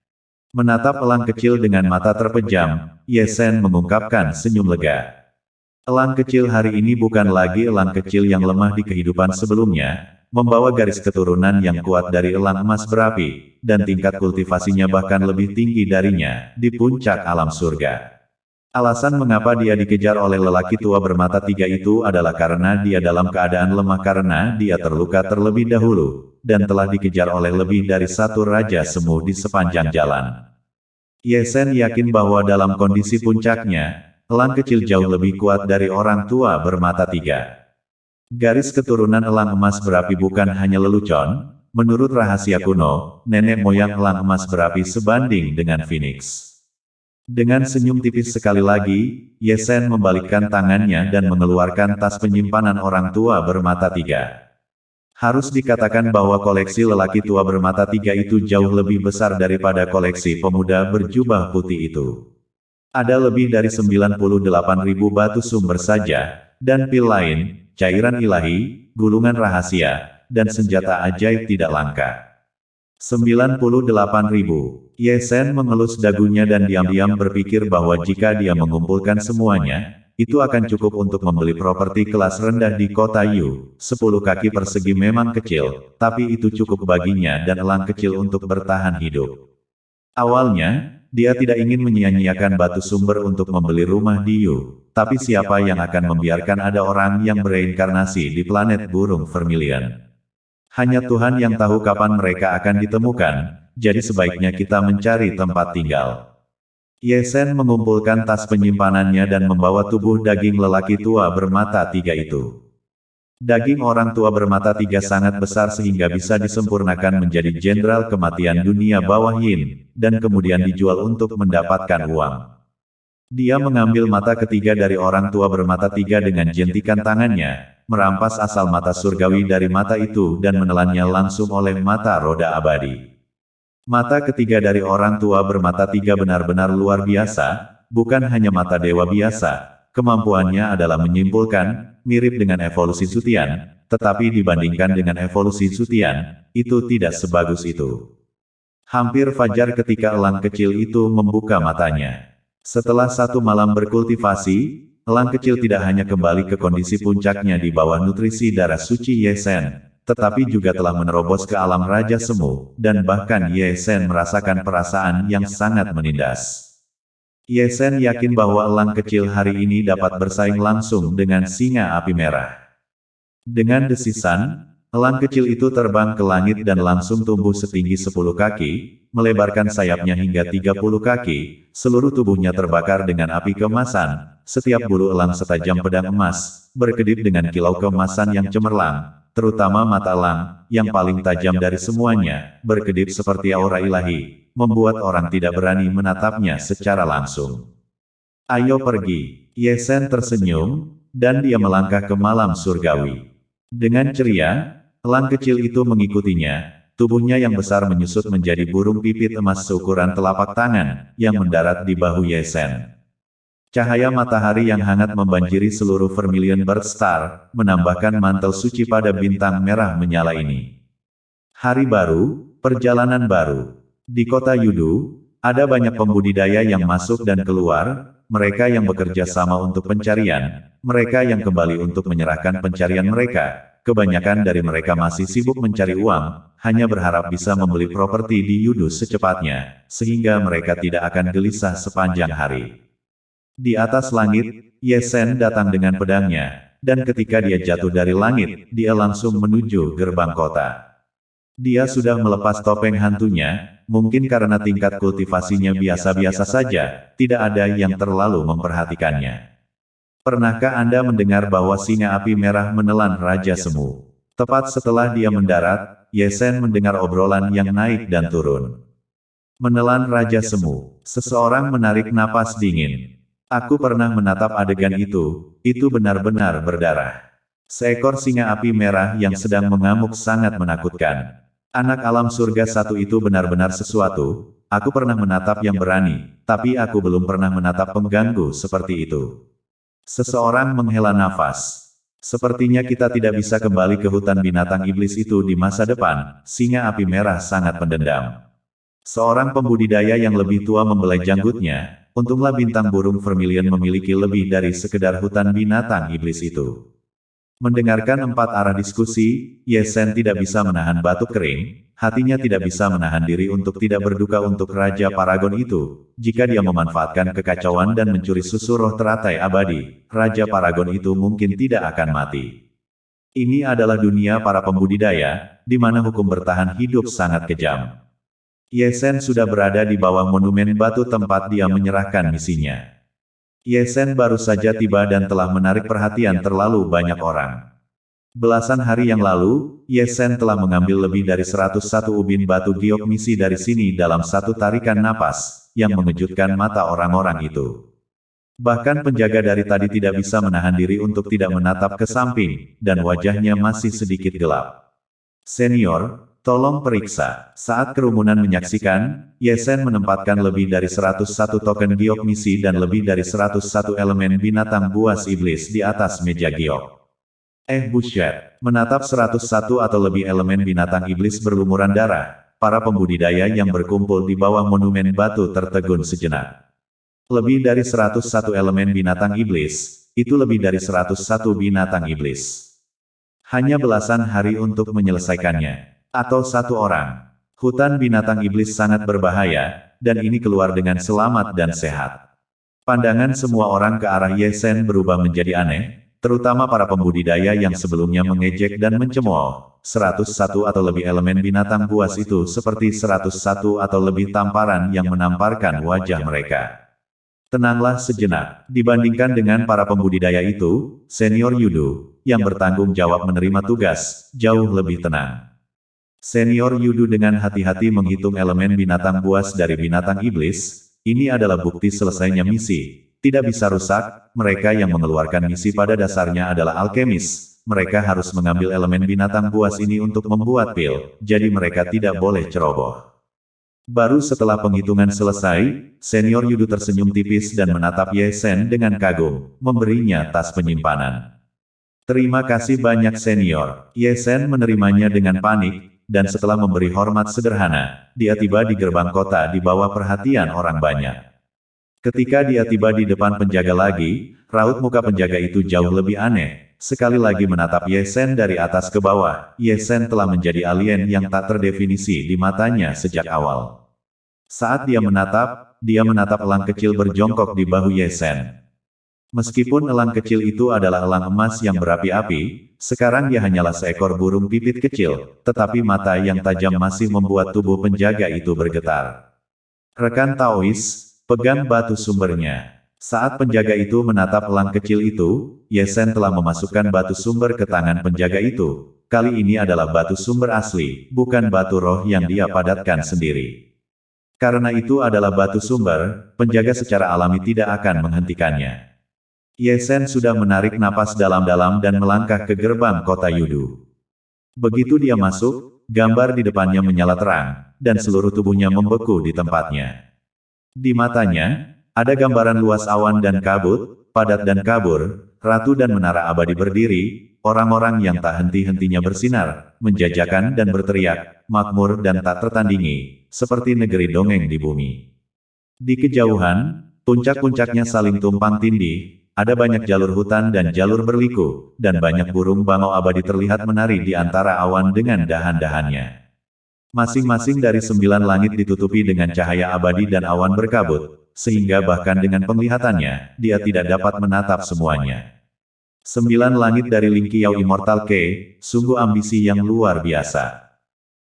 Menatap elang kecil dengan mata terpejam, Ye Sen mengungkapkan senyum lega. Elang kecil hari ini bukan lagi elang kecil yang lemah di kehidupan sebelumnya, membawa garis keturunan yang kuat dari elang emas berapi, dan tingkat kultivasinya bahkan lebih tinggi darinya, di puncak alam surga. Alasan mengapa dia dikejar oleh lelaki tua bermata tiga itu adalah karena dia dalam keadaan lemah karena dia terluka terlebih dahulu, dan telah dikejar oleh lebih dari satu raja semu di sepanjang jalan. Ye Sen yakin bahwa dalam kondisi puncaknya, elang kecil jauh lebih kuat dari orang tua bermata tiga. Garis keturunan elang emas berapi bukan hanya lelucon, menurut rahasia kuno, nenek moyang elang emas berapi sebanding dengan Phoenix. Dengan senyum tipis sekali lagi, Ye Sen membalikkan tangannya dan mengeluarkan tas penyimpanan orang tua bermata tiga. Harus dikatakan bahwa koleksi lelaki tua bermata tiga itu jauh lebih besar daripada koleksi pemuda berjubah putih itu. Ada lebih dari 98.000 batu sumber saja, dan pil lain, cairan ilahi, gulungan rahasia, dan senjata ajaib tidak langka. 98.000. Ye Sen mengelus dagunya dan diam-diam berpikir bahwa jika dia mengumpulkan semuanya, itu akan cukup untuk membeli properti kelas rendah di kota Yu. 10 kaki persegi memang kecil, tapi itu cukup baginya dan elang kecil untuk bertahan hidup. Awalnya, dia tidak ingin menyia-nyiakan batu sumber untuk membeli rumah di Yu, tapi siapa yang akan membiarkan ada orang yang bereinkarnasi di planet burung Vermilion? Hanya Tuhan yang tahu kapan mereka akan ditemukan, jadi sebaiknya kita mencari tempat tinggal. Ye Sen mengumpulkan tas penyimpanannya dan membawa tubuh daging lelaki tua bermata tiga itu. Daging orang tua bermata tiga sangat besar sehingga bisa disempurnakan menjadi jenderal kematian dunia bawah Yin, dan kemudian dijual untuk mendapatkan uang. Dia mengambil mata ketiga dari orang tua bermata tiga dengan jentikan tangannya, merampas asal mata surgawi dari mata itu dan menelannya langsung oleh mata roda abadi. Mata ketiga dari orang tua bermata tiga benar-benar luar biasa, bukan hanya mata dewa biasa. Kemampuannya adalah menyimpulkan, mirip dengan evolusi Zutian, tetapi dibandingkan dengan evolusi Zutian, itu tidak sebagus itu. Hampir fajar ketika elang kecil itu membuka matanya. Setelah satu malam berkultivasi, elang kecil tidak hanya kembali ke kondisi puncaknya di bawah nutrisi darah suci Ye Sen, tetapi juga telah menerobos ke alam Raja Semu, dan bahkan Ye Sen merasakan perasaan yang sangat menindas. Ye Sen yakin bahwa elang kecil hari ini dapat bersaing langsung dengan singa api merah. Dengan desisan, elang kecil itu terbang ke langit dan langsung tumbuh setinggi 10 kaki, melebarkan sayapnya hingga 30 kaki, seluruh tubuhnya terbakar dengan api keemasan, setiap bulu elang setajam pedang emas, berkedip dengan kilau keemasan yang cemerlang, terutama mata elang, yang paling tajam dari semuanya, berkedip seperti aura ilahi, membuat orang tidak berani menatapnya secara langsung. Ayo pergi. Ye Sen tersenyum, dan dia melangkah ke malam surgawi. Dengan ceria, elang kecil itu mengikutinya, tubuhnya yang besar menyusut menjadi burung pipit emas seukuran telapak tangan, yang mendarat di bahu Ye Sen. Cahaya matahari yang hangat membanjiri seluruh Vermilion Bird Star, menambahkan mantel suci pada bintang merah menyala ini. Hari baru, perjalanan baru. Di kota Yudu, ada banyak pembudidaya yang masuk dan keluar, mereka yang bekerja sama untuk pencarian, mereka yang kembali untuk menyerahkan pencarian mereka. Kebanyakan dari mereka masih sibuk mencari uang, hanya berharap bisa membeli properti di Yudu secepatnya, sehingga mereka tidak akan gelisah sepanjang hari. Di atas langit, Ye Sen datang dengan pedangnya, dan ketika dia jatuh dari langit, dia langsung menuju gerbang kota. Dia sudah melepas topeng hantunya, mungkin karena tingkat kultivasinya biasa-biasa saja, tidak ada yang terlalu memperhatikannya. Pernahkah Anda mendengar bahwa singa api merah menelan Raja Semu? Tepat setelah dia mendarat, Ye Sen mendengar obrolan yang naik dan turun. Menelan Raja Semu, seseorang menarik napas dingin. Aku pernah menatap adegan itu benar-benar berdarah. Seekor singa api merah yang sedang mengamuk sangat menakutkan. Anak alam surga satu itu benar-benar sesuatu, aku pernah menatap yang berani, tapi aku belum pernah menatap pengganggu seperti itu. Seseorang menghela nafas. Sepertinya kita tidak bisa kembali ke hutan binatang iblis itu di masa depan, singa api merah sangat pendendam. Seorang pembudidaya yang lebih tua membelai janggutnya, untunglah bintang burung vermilion memiliki lebih dari sekedar hutan binatang iblis itu. Mendengarkan empat arah diskusi, Ye Sen tidak bisa menahan batuk kering, hatinya tidak bisa menahan diri untuk tidak berduka untuk Raja Paragon itu. Jika dia memanfaatkan kekacauan dan mencuri susu roh teratai abadi, Raja Paragon itu mungkin tidak akan mati. Ini adalah dunia para pembudidaya, di mana hukum bertahan hidup sangat kejam. Ye Sen sudah berada di bawah monumen batu tempat dia menyerahkan misinya. Ye Sen baru saja tiba dan telah menarik perhatian terlalu banyak orang. Belasan hari yang lalu, Ye Sen telah mengambil lebih dari 101 ubin batu giok misi dari sini dalam satu tarikan napas, yang mengejutkan mata orang-orang itu. Bahkan penjaga dari tadi tidak bisa menahan diri untuk tidak menatap ke samping, dan wajahnya masih sedikit gelap. Senior, tolong periksa. Saat kerumunan menyaksikan, Ye Sen menempatkan lebih dari 101 token giok misi dan lebih dari 101 elemen binatang buas iblis di atas meja giok. Buset, menatap 101 atau lebih elemen binatang iblis berlumuran darah, para pembudidaya yang berkumpul di bawah monumen batu tertegun sejenak. Lebih dari 101 elemen binatang iblis, itu lebih dari 101 binatang iblis. Hanya belasan hari untuk menyelesaikannya. Atau satu orang. Hutan binatang iblis sangat berbahaya, dan ini keluar dengan selamat dan sehat. Pandangan semua orang ke arah Ye Sen berubah menjadi aneh, terutama para pembudidaya yang sebelumnya mengejek dan mencemooh. 101 atau lebih elemen binatang buas itu seperti 101 atau lebih tamparan yang menamparkan wajah mereka. Tenanglah sejenak, dibandingkan dengan para pembudidaya itu, Senior Yudu, yang bertanggung jawab menerima tugas, jauh lebih tenang. Senior Yudu dengan hati-hati menghitung elemen binatang buas dari binatang iblis, ini adalah bukti selesainya misi. Tidak bisa rusak, mereka yang mengeluarkan misi pada dasarnya adalah alkemis. Mereka harus mengambil elemen binatang buas ini untuk membuat pil, jadi mereka tidak boleh ceroboh. Baru setelah penghitungan selesai, Senior Yudu tersenyum tipis dan menatap Ye Sen dengan kagum, memberinya tas penyimpanan. Terima kasih banyak Senior. Ye Sen menerimanya dengan panik, dan setelah memberi hormat sederhana, dia tiba di gerbang kota di bawah perhatian orang banyak. Ketika dia tiba di depan penjaga lagi, raut muka penjaga itu jauh lebih aneh. Sekali lagi menatap Ye Sen dari atas ke bawah, Ye Sen telah menjadi alien yang tak terdefinisi di matanya sejak awal. Saat dia menatap elang kecil berjongkok di bahu Ye Sen. Meskipun elang kecil itu adalah elang emas yang berapi-api, sekarang dia hanyalah seekor burung pipit kecil, tetapi mata yang tajam masih membuat tubuh penjaga itu bergetar. Rekan Taois, pegang batu sumbernya. Saat penjaga itu menatap elang kecil itu, Ye Sen telah memasukkan batu sumber ke tangan penjaga itu. Kali ini adalah batu sumber asli, bukan batu roh yang dia padatkan sendiri. Karena itu adalah batu sumber, penjaga secara alami tidak akan menghentikannya. Ye Sen sudah menarik napas dalam-dalam dan melangkah ke gerbang kota Yudu. Begitu dia masuk, gambar di depannya menyala terang, dan seluruh tubuhnya membeku di tempatnya. Di matanya, ada gambaran luas awan dan kabut, padat dan kabur, ratu dan menara abadi berdiri, orang-orang yang tak henti-hentinya bersinar, menjajakan dan berteriak, makmur dan tak tertandingi, seperti negeri dongeng di bumi. Di kejauhan, puncak-puncaknya saling tumpang tindih, ada banyak jalur hutan dan jalur berliku, dan banyak burung bangau abadi terlihat menari di antara awan dengan dahan-dahannya. Masing-masing dari 9 langit ditutupi dengan cahaya abadi dan awan berkabut, sehingga bahkan dengan penglihatannya, dia tidak dapat menatap semuanya. 9 langit dari Ling Qiao Immortal Key, sungguh ambisi yang luar biasa.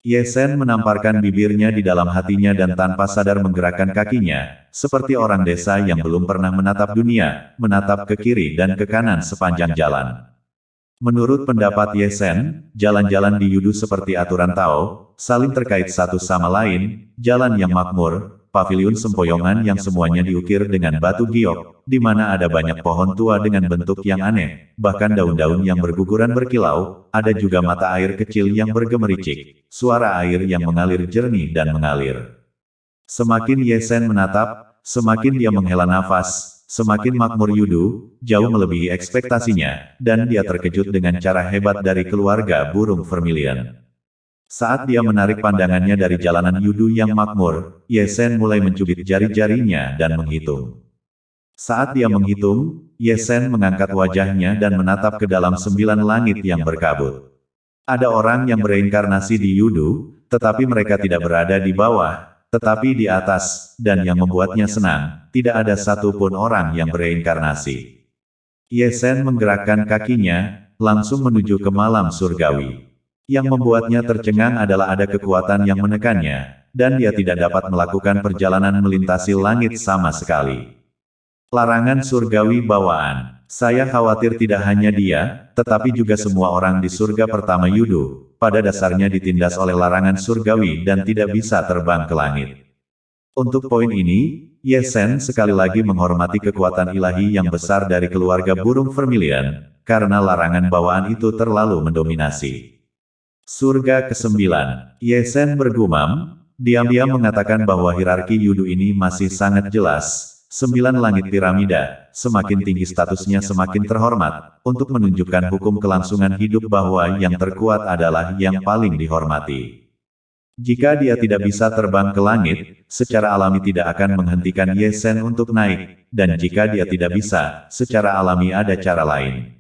Ye Sen menamparkan bibirnya di dalam hatinya dan tanpa sadar menggerakkan kakinya, seperti orang desa yang belum pernah menatap dunia, menatap ke kiri dan ke kanan sepanjang jalan. Menurut pendapat Ye Sen, jalan-jalan di Yudu seperti aturan Tao, saling terkait satu sama lain, jalan yang makmur, paviliun sempoyongan yang semuanya diukir dengan batu giok, di mana ada banyak pohon tua dengan bentuk yang aneh, bahkan daun-daun yang berguguran berkilau, ada juga mata air kecil yang bergemericik, suara air yang mengalir jernih dan mengalir. Semakin Ye Sen menatap, semakin dia menghela nafas, semakin makmur Yudu, jauh melebihi ekspektasinya, dan dia terkejut dengan cara hebat dari keluarga burung vermilion. Saat dia menarik pandangannya dari jalanan Yudu yang makmur, Ye Sen mulai mencubit jari-jarinya dan menghitung. Saat dia menghitung, Ye Sen mengangkat wajahnya dan menatap ke dalam 9 langit yang berkabut. Ada orang yang bereinkarnasi di Yudu, tetapi mereka tidak berada di bawah, tetapi di atas, dan yang membuatnya senang, tidak ada satupun orang yang bereinkarnasi. Ye Sen menggerakkan kakinya, langsung menuju ke malam surgawi. Yang membuatnya tercengang adalah ada kekuatan yang menekannya, dan dia tidak dapat melakukan perjalanan melintasi langit sama sekali. Larangan surgawi bawaan. Saya khawatir tidak hanya dia, tetapi juga semua orang di surga pertama Yudu, pada dasarnya ditindas oleh larangan surgawi dan tidak bisa terbang ke langit. Untuk poin ini, Ye Sen sekali lagi menghormati kekuatan ilahi yang besar dari keluarga burung vermilion, karena larangan bawaan itu terlalu mendominasi. Surga ke-9. Ye Sen bergumam, diam-diam mengatakan bahwa hierarki Yudu ini masih sangat jelas. 9 langit piramida, semakin tinggi statusnya semakin terhormat, untuk menunjukkan hukum kelangsungan hidup bahwa yang terkuat adalah yang paling dihormati. Jika dia tidak bisa terbang ke langit, secara alami tidak akan menghentikan Ye Sen untuk naik, dan jika dia tidak bisa, secara alami ada cara lain.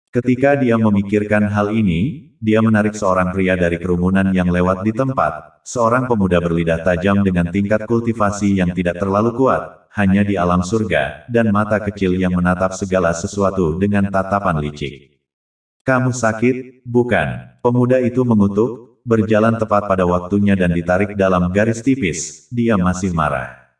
Ketika dia memikirkan hal ini, dia menarik seorang pria dari kerumunan yang lewat di tempat, seorang pemuda berlidah tajam dengan tingkat kultivasi yang tidak terlalu kuat, hanya di alam surga, dan mata kecil yang menatap segala sesuatu dengan tatapan licik. "Kamu sakit, bukan?" Pemuda itu mengutuk, berjalan tepat pada waktunya dan ditarik dalam garis tipis, dia masih marah.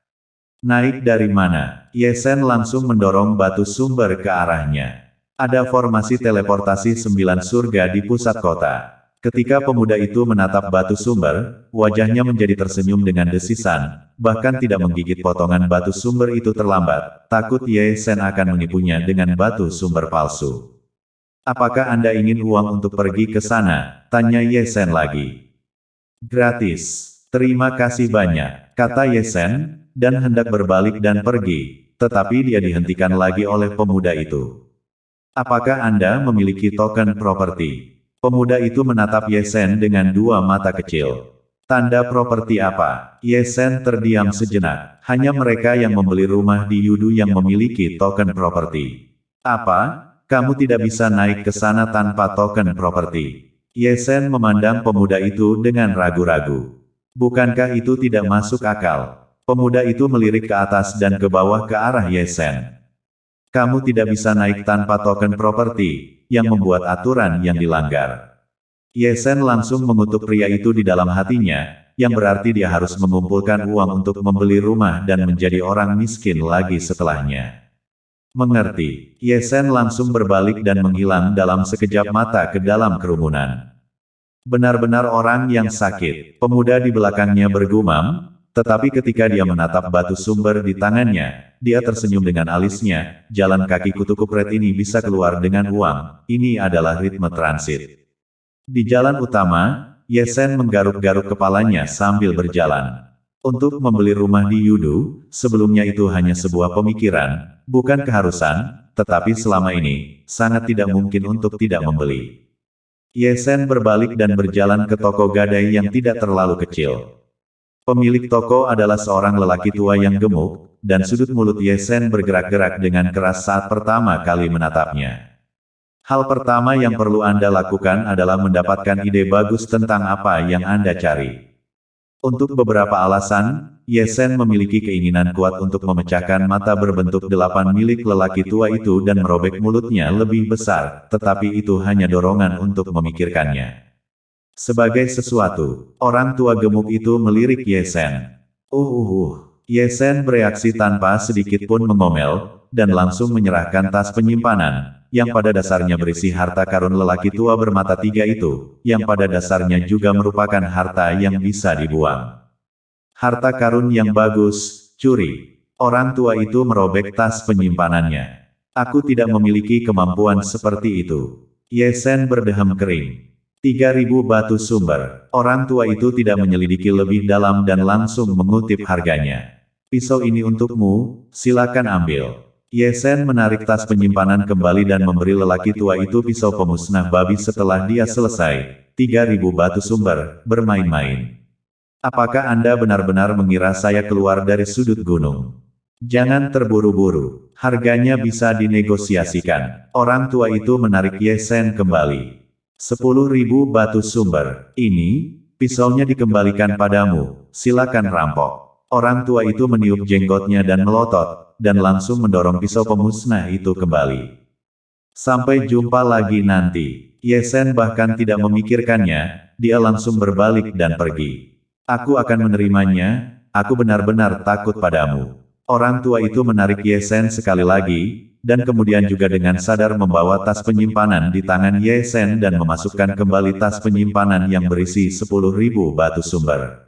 "Naik dari mana?" Ye Sen langsung mendorong batu sumber ke arahnya. Ada formasi teleportasi 9 surga di pusat kota. Ketika pemuda itu menatap batu sumber, wajahnya menjadi tersenyum dengan desisan, bahkan tidak menggigit potongan batu sumber itu terlambat, takut Ye Sen akan menipunya dengan batu sumber palsu. "Apakah Anda ingin uang untuk pergi ke sana?" tanya Ye Sen lagi. "Gratis. Terima kasih banyak," kata Ye Sen, dan hendak berbalik dan pergi, tetapi dia dihentikan lagi oleh pemuda itu. "Apakah Anda memiliki token properti?" Pemuda itu menatap Ye Sen dengan 2 mata kecil. "Tanda properti apa?" Ye Sen terdiam sejenak. "Hanya mereka yang membeli rumah di Yudu yang memiliki token properti." "Apa? Kamu tidak bisa naik ke sana tanpa token properti?" Ye Sen memandang pemuda itu dengan ragu-ragu. "Bukankah itu tidak masuk akal?" Pemuda itu melirik ke atas dan ke bawah ke arah Ye Sen. "Kamu tidak bisa naik tanpa token properti, yang membuat aturan yang dilanggar." Ye Sen langsung mengutuk pria itu di dalam hatinya, yang berarti dia harus mengumpulkan uang untuk membeli rumah dan menjadi orang miskin lagi setelahnya. Mengerti, Ye Sen langsung berbalik dan menghilang dalam sekejap mata ke dalam kerumunan. "Benar-benar orang yang sakit," pemuda di belakangnya bergumam, tetapi ketika dia menatap batu sumber di tangannya, dia tersenyum dengan alisnya. "Jalan kaki kutu kupret ini bisa keluar dengan uang, ini adalah ritme transit." Di jalan utama, Ye Sen menggaruk-garuk kepalanya sambil berjalan. Untuk membeli rumah di Yudu, sebelumnya itu hanya sebuah pemikiran, bukan keharusan, tetapi selama ini, sangat tidak mungkin untuk tidak membeli. Ye Sen berbalik dan berjalan ke toko gadai yang tidak terlalu kecil. Pemilik toko adalah seorang lelaki tua yang gemuk, dan sudut mulut Ye Sen bergerak-gerak dengan keras saat pertama kali menatapnya. "Hal pertama yang perlu Anda lakukan adalah mendapatkan ide bagus tentang apa yang Anda cari." Untuk beberapa alasan, Ye Sen memiliki keinginan kuat untuk memecahkan mata berbentuk 8 milik lelaki tua itu dan merobek mulutnya lebih besar, tetapi itu hanya dorongan untuk memikirkannya. Sebagai sesuatu, orang tua gemuk itu melirik Ye Sen. Ye Sen bereaksi tanpa sedikit pun mengomel, dan langsung menyerahkan tas penyimpanan, yang pada dasarnya berisi harta karun lelaki tua bermata 3 itu, yang pada dasarnya juga merupakan harta yang bisa dibuang. "Harta karun yang bagus, curi." Orang tua itu merobek tas penyimpanannya. "Aku tidak memiliki kemampuan seperti itu." Ye Sen berdeham kering. 3.000 batu sumber. Orang tua itu tidak menyelidiki lebih dalam dan langsung mengutip harganya. "Pisau ini untukmu, silakan ambil." Ye Sen menarik tas penyimpanan kembali dan memberi lelaki tua itu pisau pemusnah babi. Setelah dia selesai, 3.000 batu sumber, bermain-main. Apakah Anda benar-benar mengira saya keluar dari sudut gunung? Jangan terburu-buru, harganya bisa dinegosiasikan. Orang tua itu menarik Ye Sen kembali. 10.000 batu sumber, ini, pisaunya dikembalikan padamu, silakan rampok. Orang tua itu meniup jenggotnya dan melotot, dan langsung mendorong pisau pemusnah itu kembali. Sampai jumpa lagi nanti. Ye Sen bahkan tidak memikirkannya, dia langsung berbalik dan pergi. Aku akan menerimanya, aku benar-benar takut padamu. Orang tua itu menarik Ye Sen sekali lagi, dan kemudian juga dengan sadar membawa tas penyimpanan di tangan Ye Sen dan memasukkan kembali tas penyimpanan yang berisi 10.000 batu sumber.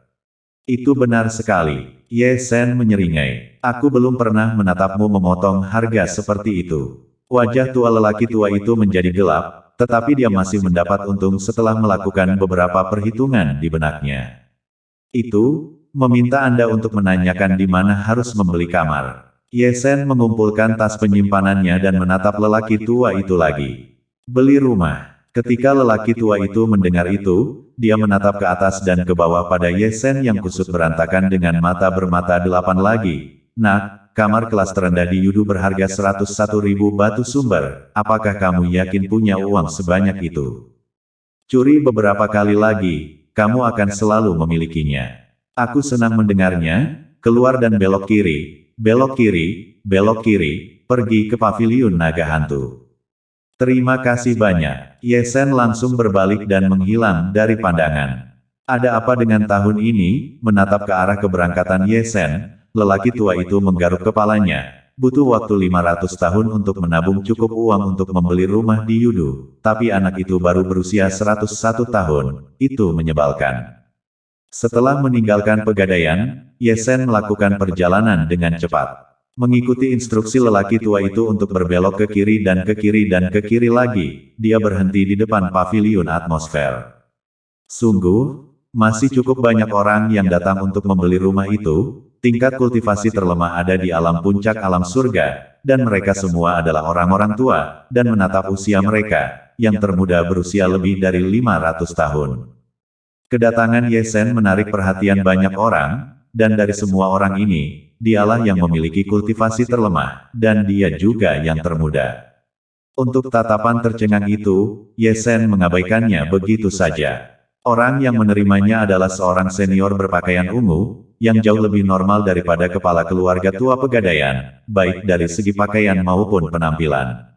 Itu benar sekali, Ye Sen menyeringai. Aku belum pernah menatapmu memotong harga seperti itu. Wajah tua lelaki tua itu menjadi gelap, tetapi dia masih mendapat untung setelah melakukan beberapa perhitungan di benaknya. Itu, meminta Anda untuk menanyakan di mana harus membeli kamar. Ye Sen mengumpulkan tas penyimpanannya dan menatap lelaki tua itu lagi. Beli rumah. Ketika lelaki tua itu mendengar itu, dia menatap ke atas dan ke bawah pada Ye Sen yang kusut berantakan dengan mata bermata 8 lagi. Nak, kamar kelas terendah di Yudu berharga 101.000 batu sumber, apakah kamu yakin punya uang sebanyak itu? Curi beberapa kali lagi, kamu akan selalu memilikinya. Aku senang mendengarnya, keluar dan belok kiri, belok kiri, belok kiri, pergi ke paviliun naga hantu. Terima kasih banyak. Ye Sen langsung berbalik dan menghilang dari pandangan. Ada apa dengan tahun ini? Menatap ke arah keberangkatan Ye Sen, lelaki tua itu menggaruk kepalanya. Butuh waktu 500 tahun untuk menabung cukup uang untuk membeli rumah di Yudu. Tapi anak itu baru berusia 101 tahun. Itu menyebalkan. Setelah meninggalkan pegadaian, Ye Sen melakukan perjalanan dengan cepat. Mengikuti instruksi lelaki tua itu untuk berbelok ke kiri dan ke kiri dan ke kiri lagi, dia berhenti di depan paviliun atmosfer. Sungguh, masih cukup banyak orang yang datang untuk membeli rumah itu. Tingkat kultivasi terlemah ada di alam puncak alam surga, dan mereka semua adalah orang-orang tua, dan menatap usia mereka, yang termuda berusia lebih dari 500 tahun. Kedatangan Ye Sen menarik perhatian banyak orang, dan dari semua orang ini, dialah yang memiliki kultivasi terlemah, dan dia juga yang termuda. Untuk tatapan tercengang itu, Ye Sen mengabaikannya begitu saja. Orang yang menerimanya adalah seorang senior berpakaian ungu, yang jauh lebih normal daripada kepala keluarga tua pegadaian, baik dari segi pakaian maupun penampilan.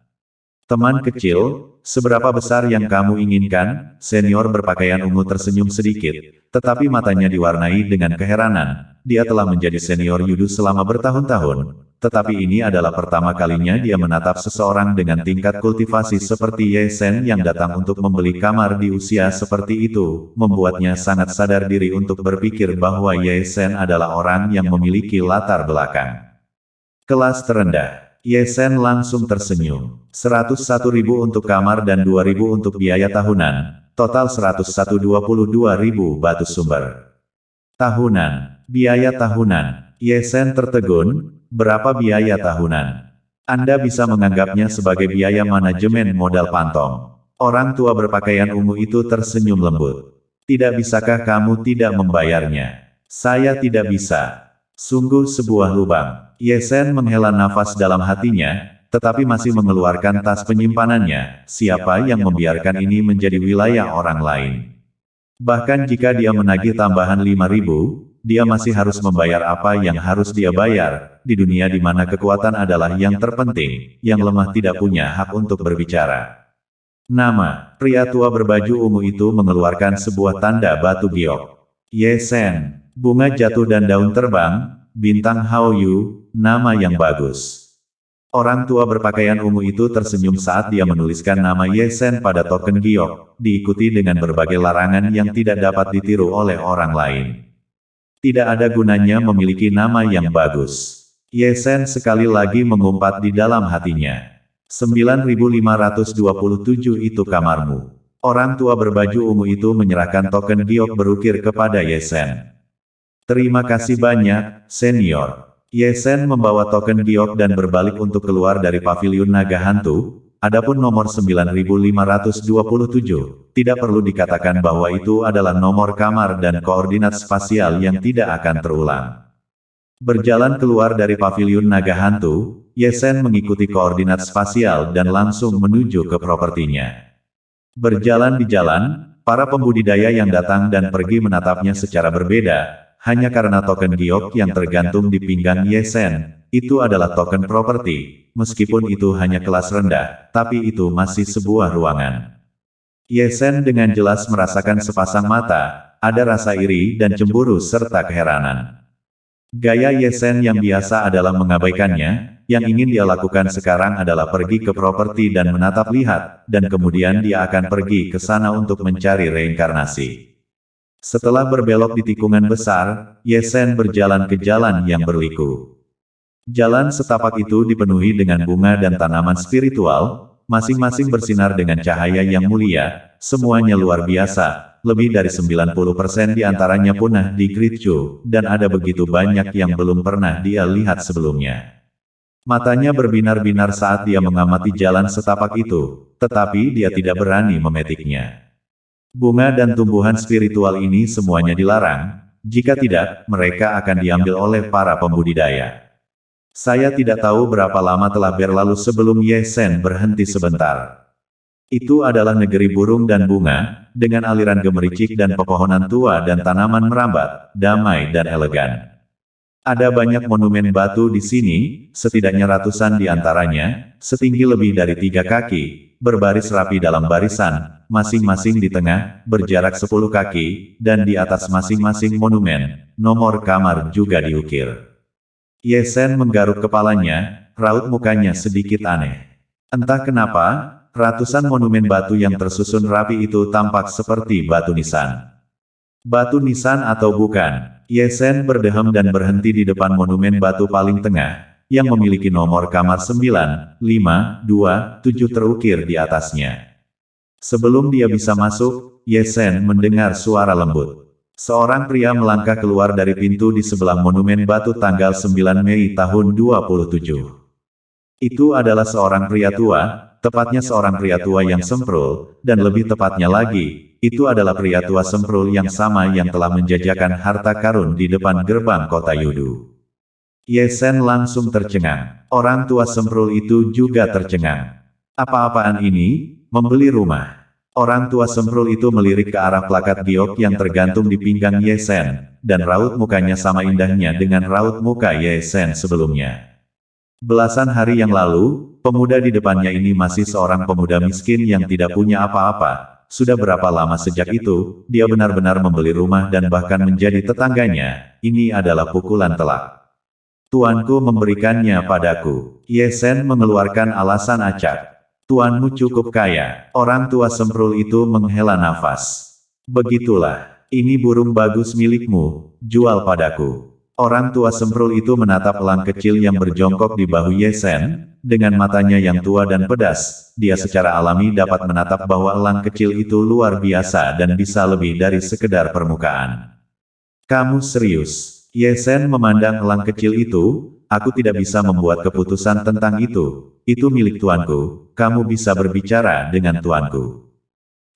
Teman kecil, seberapa besar yang kamu inginkan? Senior berpakaian ungu tersenyum sedikit, tetapi matanya diwarnai dengan keheranan. Dia telah menjadi senior Yudu selama bertahun-tahun, tetapi ini adalah pertama kalinya dia menatap seseorang dengan tingkat kultivasi seperti Ye Sen yang datang untuk membeli kamar di usia seperti itu, membuatnya sangat sadar diri untuk berpikir bahwa Ye Sen adalah orang yang memiliki latar belakang kelas terendah. Ye Sen langsung tersenyum. 101.000 untuk kamar dan 2.000 untuk biaya tahunan, total 122.000 batu sumber. Tahunan, biaya tahunan. Ye Sen tertegun, berapa biaya tahunan? Anda bisa menganggapnya sebagai biaya manajemen modal pantom. Orang tua berpakaian ungu itu tersenyum lembut. Tidak bisakah kamu tidak membayarnya? Saya tidak bisa. Sungguh sebuah lubang. Ye Sen menghela nafas dalam hatinya, tetapi masih mengeluarkan tas penyimpanannya. Siapa yang membiarkan ini menjadi wilayah orang lain? Bahkan jika dia menagih tambahan 5.000, dia masih harus membayar apa yang harus dia bayar, di dunia di mana kekuatan adalah yang terpenting, yang lemah tidak punya hak untuk berbicara. Nama, pria tua berbaju ungu itu mengeluarkan sebuah tanda batu giok. Ye Sen, bunga jatuh dan daun terbang, bintang Hao Yu, nama yang bagus. Orang tua berpakaian ungu itu tersenyum saat dia menuliskan nama Ye Sen pada token giok, diikuti dengan berbagai larangan yang tidak dapat ditiru oleh orang lain. Tidak ada gunanya memiliki nama yang bagus. Ye Sen sekali lagi mengumpat di dalam hatinya. 9.527 itu kamarmu. Orang tua berbaju ungu itu menyerahkan token giok berukir kepada Ye Sen. Terima kasih banyak, senior. Ye Sen membawa token giok dan berbalik untuk keluar dari paviliun naga hantu. Adapun nomor 9527, tidak perlu dikatakan bahwa itu adalah nomor kamar dan koordinat spasial yang tidak akan terulang. Berjalan keluar dari paviliun naga hantu, Ye Sen mengikuti koordinat spasial dan langsung menuju ke propertinya. Berjalan di jalan, para pembudidaya yang datang dan pergi menatapnya secara berbeda, hanya karena token giok yang tergantung di pinggang Ye Sen, itu adalah token properti, meskipun itu hanya kelas rendah, tapi itu masih sebuah ruangan. Ye Sen dengan jelas merasakan sepasang mata, ada rasa iri dan cemburu serta keheranan. Gaya Ye Sen yang biasa adalah mengabaikannya, yang ingin dia lakukan sekarang adalah pergi ke properti dan menatap lihat, dan kemudian dia akan pergi ke sana untuk mencari reinkarnasi. Setelah berbelok di tikungan besar, Ye Sen berjalan ke jalan yang berliku. Jalan setapak itu dipenuhi dengan bunga dan tanaman spiritual, masing-masing bersinar dengan cahaya yang mulia, semuanya luar biasa, lebih dari 90% diantaranya punah di Great Chu, dan ada begitu banyak yang belum pernah dia lihat sebelumnya. Matanya berbinar-binar saat dia mengamati jalan setapak itu, tetapi dia tidak berani memetiknya. Bunga dan tumbuhan spiritual ini semuanya dilarang, jika tidak, mereka akan diambil oleh para pembudidaya. Saya tidak tahu berapa lama telah berlalu sebelum Ye Sen berhenti sebentar. Itu adalah negeri burung dan bunga, dengan aliran gemericik dan pepohonan tua dan tanaman merambat, damai dan elegan. Ada banyak monumen batu di sini, setidaknya ratusan di antaranya, setinggi lebih dari 3 kaki, berbaris rapi dalam barisan, masing-masing di tengah, berjarak 10 kaki, dan di atas masing-masing monumen, nomor kamar juga diukir. Ye Sen menggaruk kepalanya, raut mukanya sedikit aneh. Entah kenapa, ratusan monumen batu yang tersusun rapi itu tampak seperti batu nisan. Batu nisan atau bukan, Ye Sen berdeham dan berhenti di depan monumen batu paling tengah, yang memiliki nomor kamar 9, 5, 2, 7 terukir di atasnya. Sebelum dia bisa masuk, Ye Sen mendengar suara lembut. Seorang pria melangkah keluar dari pintu di sebelah monumen batu tanggal 9 Mei tahun 27. Itu adalah seorang pria tua, tepatnya seorang pria tua yang semprul, dan lebih tepatnya lagi, itu adalah pria tua semprul yang sama yang telah menjajakan harta karun di depan gerbang kota Yudu. Ye Sen langsung tercengang. Orang tua semprul itu juga tercengang. Apa-apaan ini? Membeli rumah. Orang tua semprul itu melirik ke arah plakat giok yang tergantung di pinggang Ye Sen, dan raut mukanya sama indahnya dengan raut muka Ye Sen sebelumnya. Belasan hari yang lalu, pemuda di depannya ini masih seorang pemuda miskin yang tidak punya apa-apa. Sudah berapa lama sejak itu, dia benar-benar membeli rumah dan bahkan menjadi tetangganya. Ini adalah pukulan telak. Tuanku memberikannya padaku. Ye Sen mengeluarkan alasan acak. Tuanmu cukup kaya. Orang tua semprul itu menghela nafas. Begitulah. Ini burung bagus milikmu. Jual padaku. Orang tua semprul itu menatap elang kecil yang berjongkok di bahu Ye Sen. Dengan matanya yang tua dan pedas, dia secara alami dapat menatap bahwa elang kecil itu luar biasa dan bisa lebih dari sekedar permukaan. Kamu serius? Ye Sen memandang elang kecil itu. Aku tidak bisa membuat keputusan tentang itu. Itu milik tuanku. Kamu bisa berbicara dengan tuanku.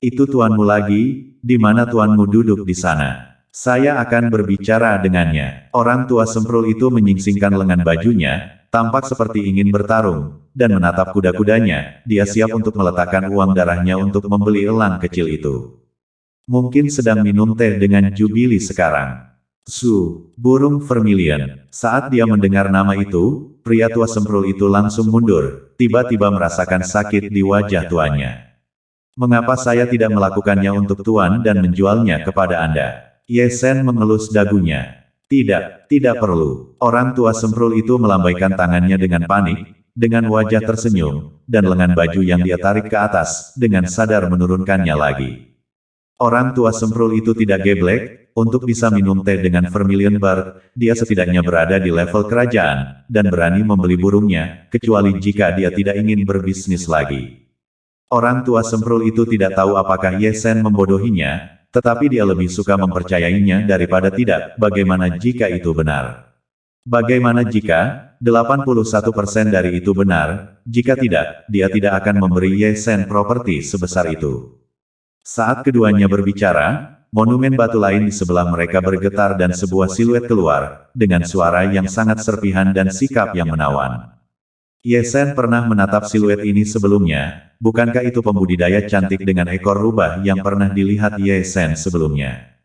Itu tuanmu lagi. Di mana tuanmu duduk di sana? Saya akan berbicara dengannya. Orang tua semprul itu menyingsingkan lengan bajunya, tampak seperti ingin bertarung, dan menatap kuda-kudanya. Dia siap untuk meletakkan uang darahnya untuk membeli elang kecil itu. Mungkin sedang minum teh dengan Jubili sekarang. Su, burung vermilion. Saat dia mendengar nama itu, pria tua semprul itu langsung mundur, tiba-tiba merasakan sakit di wajah tuannya. Mengapa saya tidak melakukannya untuk tuan dan menjualnya kepada Anda? Ye Sen mengelus dagunya. Tidak perlu. Orang tua semprul itu melambaikan tangannya dengan panik, dengan wajah tersenyum, dan lengan baju yang dia tarik ke atas, dengan sadar menurunkannya lagi. Orang tua semprul itu tidak geblek, untuk bisa minum teh dengan Vermilion Bird, dia setidaknya berada di level kerajaan, dan berani membeli burungnya, kecuali jika dia tidak ingin berbisnis lagi. Orang tua semprul itu tidak tahu apakah Ye Sen membodohinya, tetapi dia lebih suka mempercayainya daripada tidak, bagaimana jika itu benar. Bagaimana jika 81% dari itu benar? Jika tidak, dia tidak akan memberi Ye Sen properti sebesar itu. Saat keduanya berbicara, monumen batu lain di sebelah mereka bergetar dan sebuah siluet keluar, dengan suara yang sangat serpihan dan sikap yang menawan. Ye Sen pernah menatap siluet ini sebelumnya, bukankah itu pembudidaya cantik dengan ekor rubah yang pernah dilihat Ye Sen sebelumnya?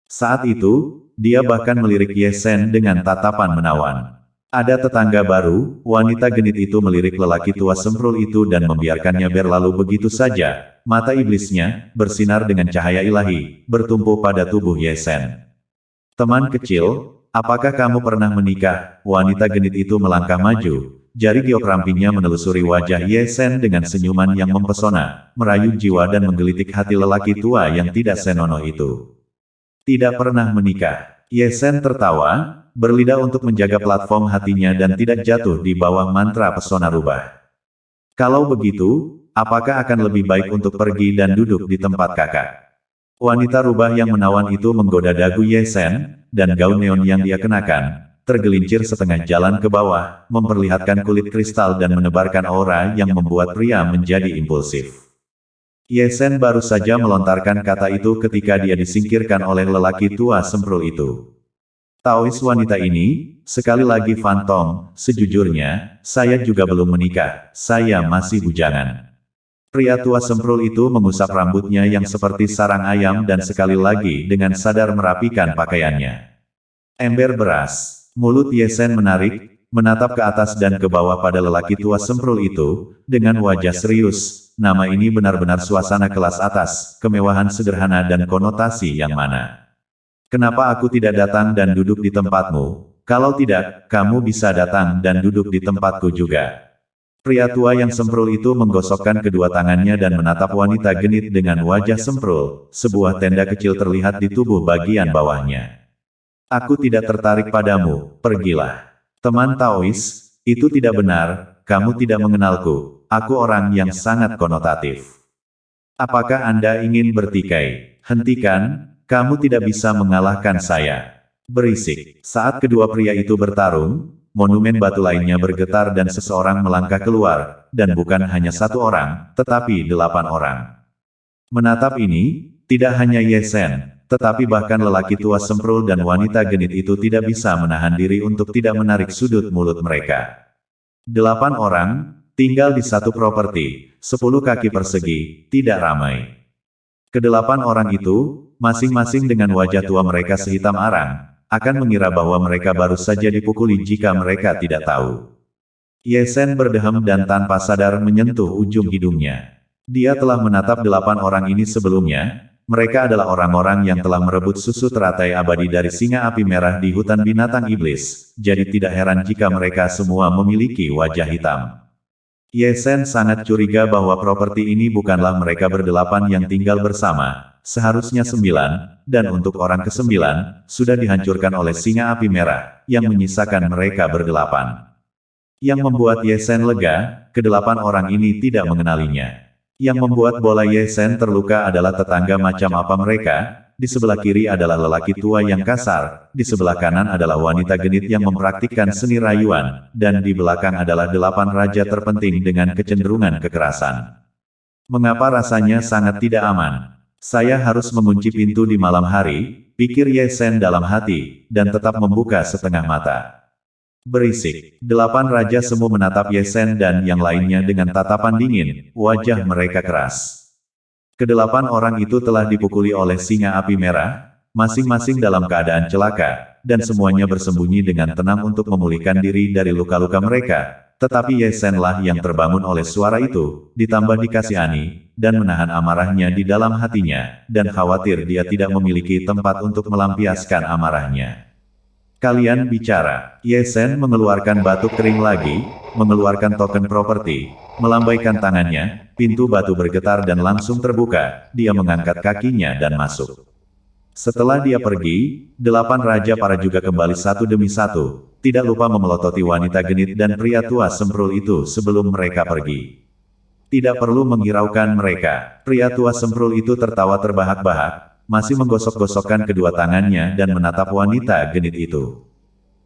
Saat itu, dia bahkan melirik Ye Sen dengan tatapan menawan. Ada tetangga baru, wanita genit itu melirik lelaki tua semprul itu dan membiarkannya berlalu begitu saja. Mata iblisnya, bersinar dengan cahaya ilahi, bertumpu pada tubuh Ye Sen. Teman kecil, apakah kamu pernah menikah? Wanita genit itu melangkah maju. Jari giok rampingnya menelusuri wajah Ye Sen dengan senyuman yang mempesona, merayu jiwa dan menggelitik hati lelaki tua yang tidak senonoh itu. Tidak pernah menikah. Ye Sen tertawa, berlidah untuk menjaga platform hatinya dan tidak jatuh di bawah mantra pesona rubah. Kalau begitu, apakah akan lebih baik untuk pergi dan duduk di tempat kakak? Wanita rubah yang menawan itu menggoda dagu Ye Sen, dan gaun neon yang dia kenakan, tergelincir setengah jalan ke bawah, memperlihatkan kulit kristal dan menebarkan aura yang membuat pria menjadi impulsif. Ye Sen baru saja melontarkan kata itu ketika dia disingkirkan oleh lelaki tua semprul itu. Taois wanita ini, sekali lagi Phantom, sejujurnya, saya juga belum menikah, saya masih bujangan. Pria tua semprul itu mengusap rambutnya yang seperti sarang ayam dan sekali lagi dengan sadar merapikan pakaiannya. Ember beras, mulut Ye Sen menarik, menatap ke atas dan ke bawah pada lelaki tua semprul itu, dengan wajah serius. Nama ini benar-benar suasana kelas atas, kemewahan sederhana dan konotasi yang mana. Kenapa aku tidak datang dan duduk di tempatmu? Kalau tidak, kamu bisa datang dan duduk di tempatku juga. Pria tua yang semprul itu menggosokkan kedua tangannya dan menatap wanita genit dengan wajah semprul. Sebuah tenda kecil terlihat di tubuh bagian bawahnya. Aku tidak tertarik padamu, pergilah. Teman Taois, itu tidak benar, kamu tidak mengenalku. Aku orang yang sangat konotatif. Apakah Anda ingin bertikai? Hentikan, kamu tidak bisa mengalahkan saya. Berisik. Saat kedua pria itu bertarung, monumen batu lainnya bergetar dan seseorang melangkah keluar, dan bukan hanya satu orang, tetapi 8 orang. Menatap ini, tidak hanya Ye Sen, tetapi bahkan lelaki tua semprul dan wanita genit itu tidak bisa menahan diri untuk tidak menarik sudut mulut mereka. 8 orang, tinggal di satu properti, 10 kaki persegi, tidak ramai. Kedelapan orang itu, masing-masing dengan wajah tua mereka sehitam arang, akan mengira bahwa mereka baru saja dipukuli jika mereka tidak tahu. Ye Sen berdeham dan tanpa sadar menyentuh ujung hidungnya. Dia telah menatap 8 orang ini sebelumnya, mereka adalah orang-orang yang telah merebut susu teratai abadi dari singa api merah di hutan binatang iblis, jadi tidak heran jika mereka semua memiliki wajah hitam. Ye Sen sangat curiga bahwa properti ini bukanlah mereka berdelapan yang tinggal bersama, seharusnya 9, dan untuk orang ke-9, sudah dihancurkan oleh singa api merah, yang menyisakan mereka berdelapan. Yang membuat Ye Sen lega, ke-8 orang ini tidak mengenalinya. Yang membuat bola Ye Sen terluka adalah tetangga macam apa mereka. Di sebelah kiri adalah lelaki tua yang kasar, di sebelah kanan adalah wanita genit yang mempraktikkan seni rayuan, dan di belakang adalah 8 raja terpenting dengan kecenderungan kekerasan. Mengapa rasanya sangat tidak aman? Saya harus mengunci pintu di malam hari, pikir Ye Sen dalam hati, dan tetap membuka setengah mata. Berisik. 8 raja semu menatap Ye Sen dan yang lainnya dengan tatapan dingin, wajah mereka keras. Ke-8 orang itu telah dipukuli oleh singa api merah, masing-masing dalam keadaan celaka, dan semuanya bersembunyi dengan tenang untuk memulihkan diri dari luka-luka mereka. Tetapi Ye Sen lah yang terbangun oleh suara itu, ditambah dikasihani, dan menahan amarahnya di dalam hatinya, dan khawatir dia tidak memiliki tempat untuk melampiaskan amarahnya. Kalian bicara. Ye Sen mengeluarkan batu kering lagi, mengeluarkan token properti, melambaikan tangannya, pintu batu bergetar dan langsung terbuka, dia mengangkat kakinya dan masuk. Setelah dia pergi, 8 raja para juga kembali satu demi satu, tidak lupa memelototi wanita genit dan pria tua semprul itu sebelum mereka pergi. Tidak perlu menghiraukan mereka, pria tua semprul itu tertawa terbahak-bahak, masih menggosok-gosokkan kedua tangannya dan menatap wanita genit itu.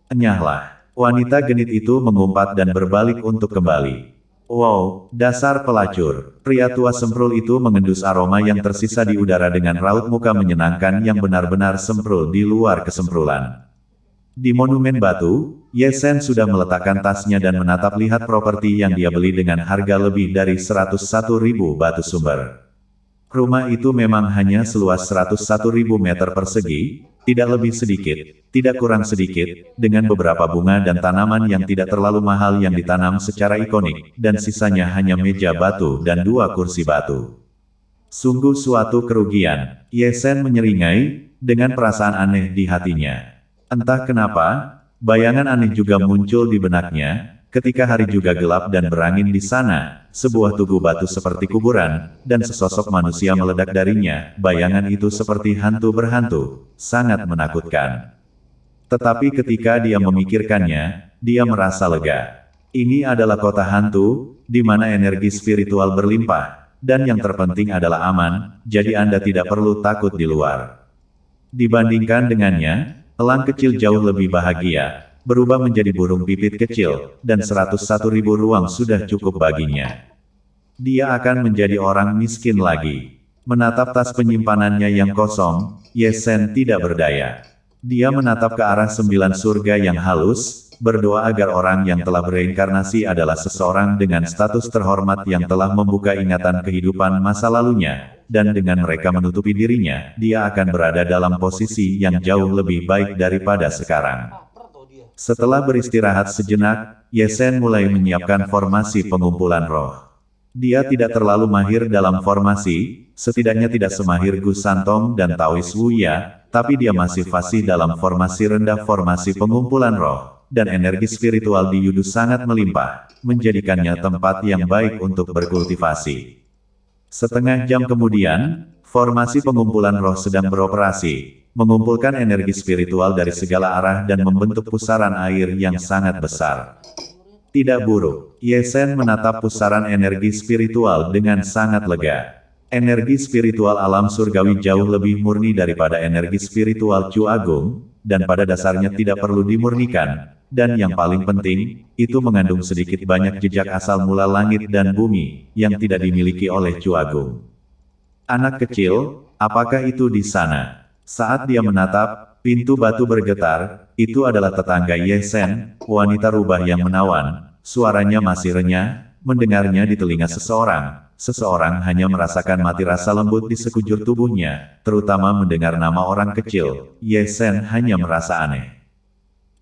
Enyahlah. Wanita genit itu mengumpat dan berbalik untuk kembali. Wow, dasar pelacur. Pria tua semprul itu mengendus aroma yang tersisa di udara dengan raut muka menyenangkan yang benar-benar semprul di luar kesemprulan. Di monumen batu, Ye Sen sudah meletakkan tasnya dan menatap lihat properti yang dia beli dengan harga lebih dari 101.000 batu sumber. Rumah itu memang hanya seluas 101.000 meter persegi, tidak lebih sedikit, tidak kurang sedikit, dengan beberapa bunga dan tanaman yang tidak terlalu mahal yang ditanam secara ikonik, dan sisanya hanya meja batu dan 2 kursi batu. Sungguh suatu kerugian, Ye Sen menyeringai, dengan perasaan aneh di hatinya. Entah kenapa, bayangan aneh juga muncul di benaknya, ketika hari juga gelap dan berangin di sana, sebuah tugu batu seperti kuburan, dan sesosok manusia meledak darinya, bayangan itu seperti hantu berhantu, sangat menakutkan. Tetapi ketika dia memikirkannya, dia merasa lega. Ini adalah kota hantu, di mana energi spiritual berlimpah, dan yang terpenting adalah aman, jadi Anda tidak perlu takut di luar. Dibandingkan dengannya, elang kecil jauh lebih bahagia, berubah menjadi burung pipit kecil, dan 101.000 ruang sudah cukup baginya. Dia akan menjadi orang miskin lagi. Menatap tas penyimpanannya yang kosong, Ye Sen tidak berdaya. Dia menatap ke arah 9 surga yang halus, berdoa agar orang yang telah bereinkarnasi adalah seseorang dengan status terhormat yang telah membuka ingatan kehidupan masa lalunya, dan dengan mereka menutupi dirinya, dia akan berada dalam posisi yang jauh lebih baik daripada sekarang. Setelah beristirahat sejenak, Ye Sen mulai menyiapkan formasi pengumpulan roh. Dia tidak terlalu mahir dalam formasi, setidaknya tidak semahir Gu Santong dan Taois Wu Ya, tapi dia masih fasih dalam formasi rendah formasi pengumpulan roh, dan energi spiritual di Yudu sangat melimpah, menjadikannya tempat yang baik untuk berkultivasi. Setengah jam kemudian, formasi pengumpulan roh sedang beroperasi, mengumpulkan energi spiritual dari segala arah dan membentuk pusaran air yang sangat besar. Tidak buruk, Ye Sen menatap pusaran energi spiritual dengan sangat lega. Energi spiritual alam surgawi jauh lebih murni daripada energi spiritual Chu Agung, dan pada dasarnya tidak perlu dimurnikan, dan yang paling penting, itu mengandung sedikit banyak jejak asal mula langit dan bumi, yang tidak dimiliki oleh Chu Agung. Anak kecil, apakah itu di sana? Saat dia menatap, pintu batu bergetar, itu adalah tetangga Ye Sen, wanita rubah yang menawan, suaranya masih renyah, mendengarnya di telinga seseorang hanya merasakan mati rasa lembut di sekujur tubuhnya, terutama mendengar nama orang kecil, Ye Sen hanya merasa aneh.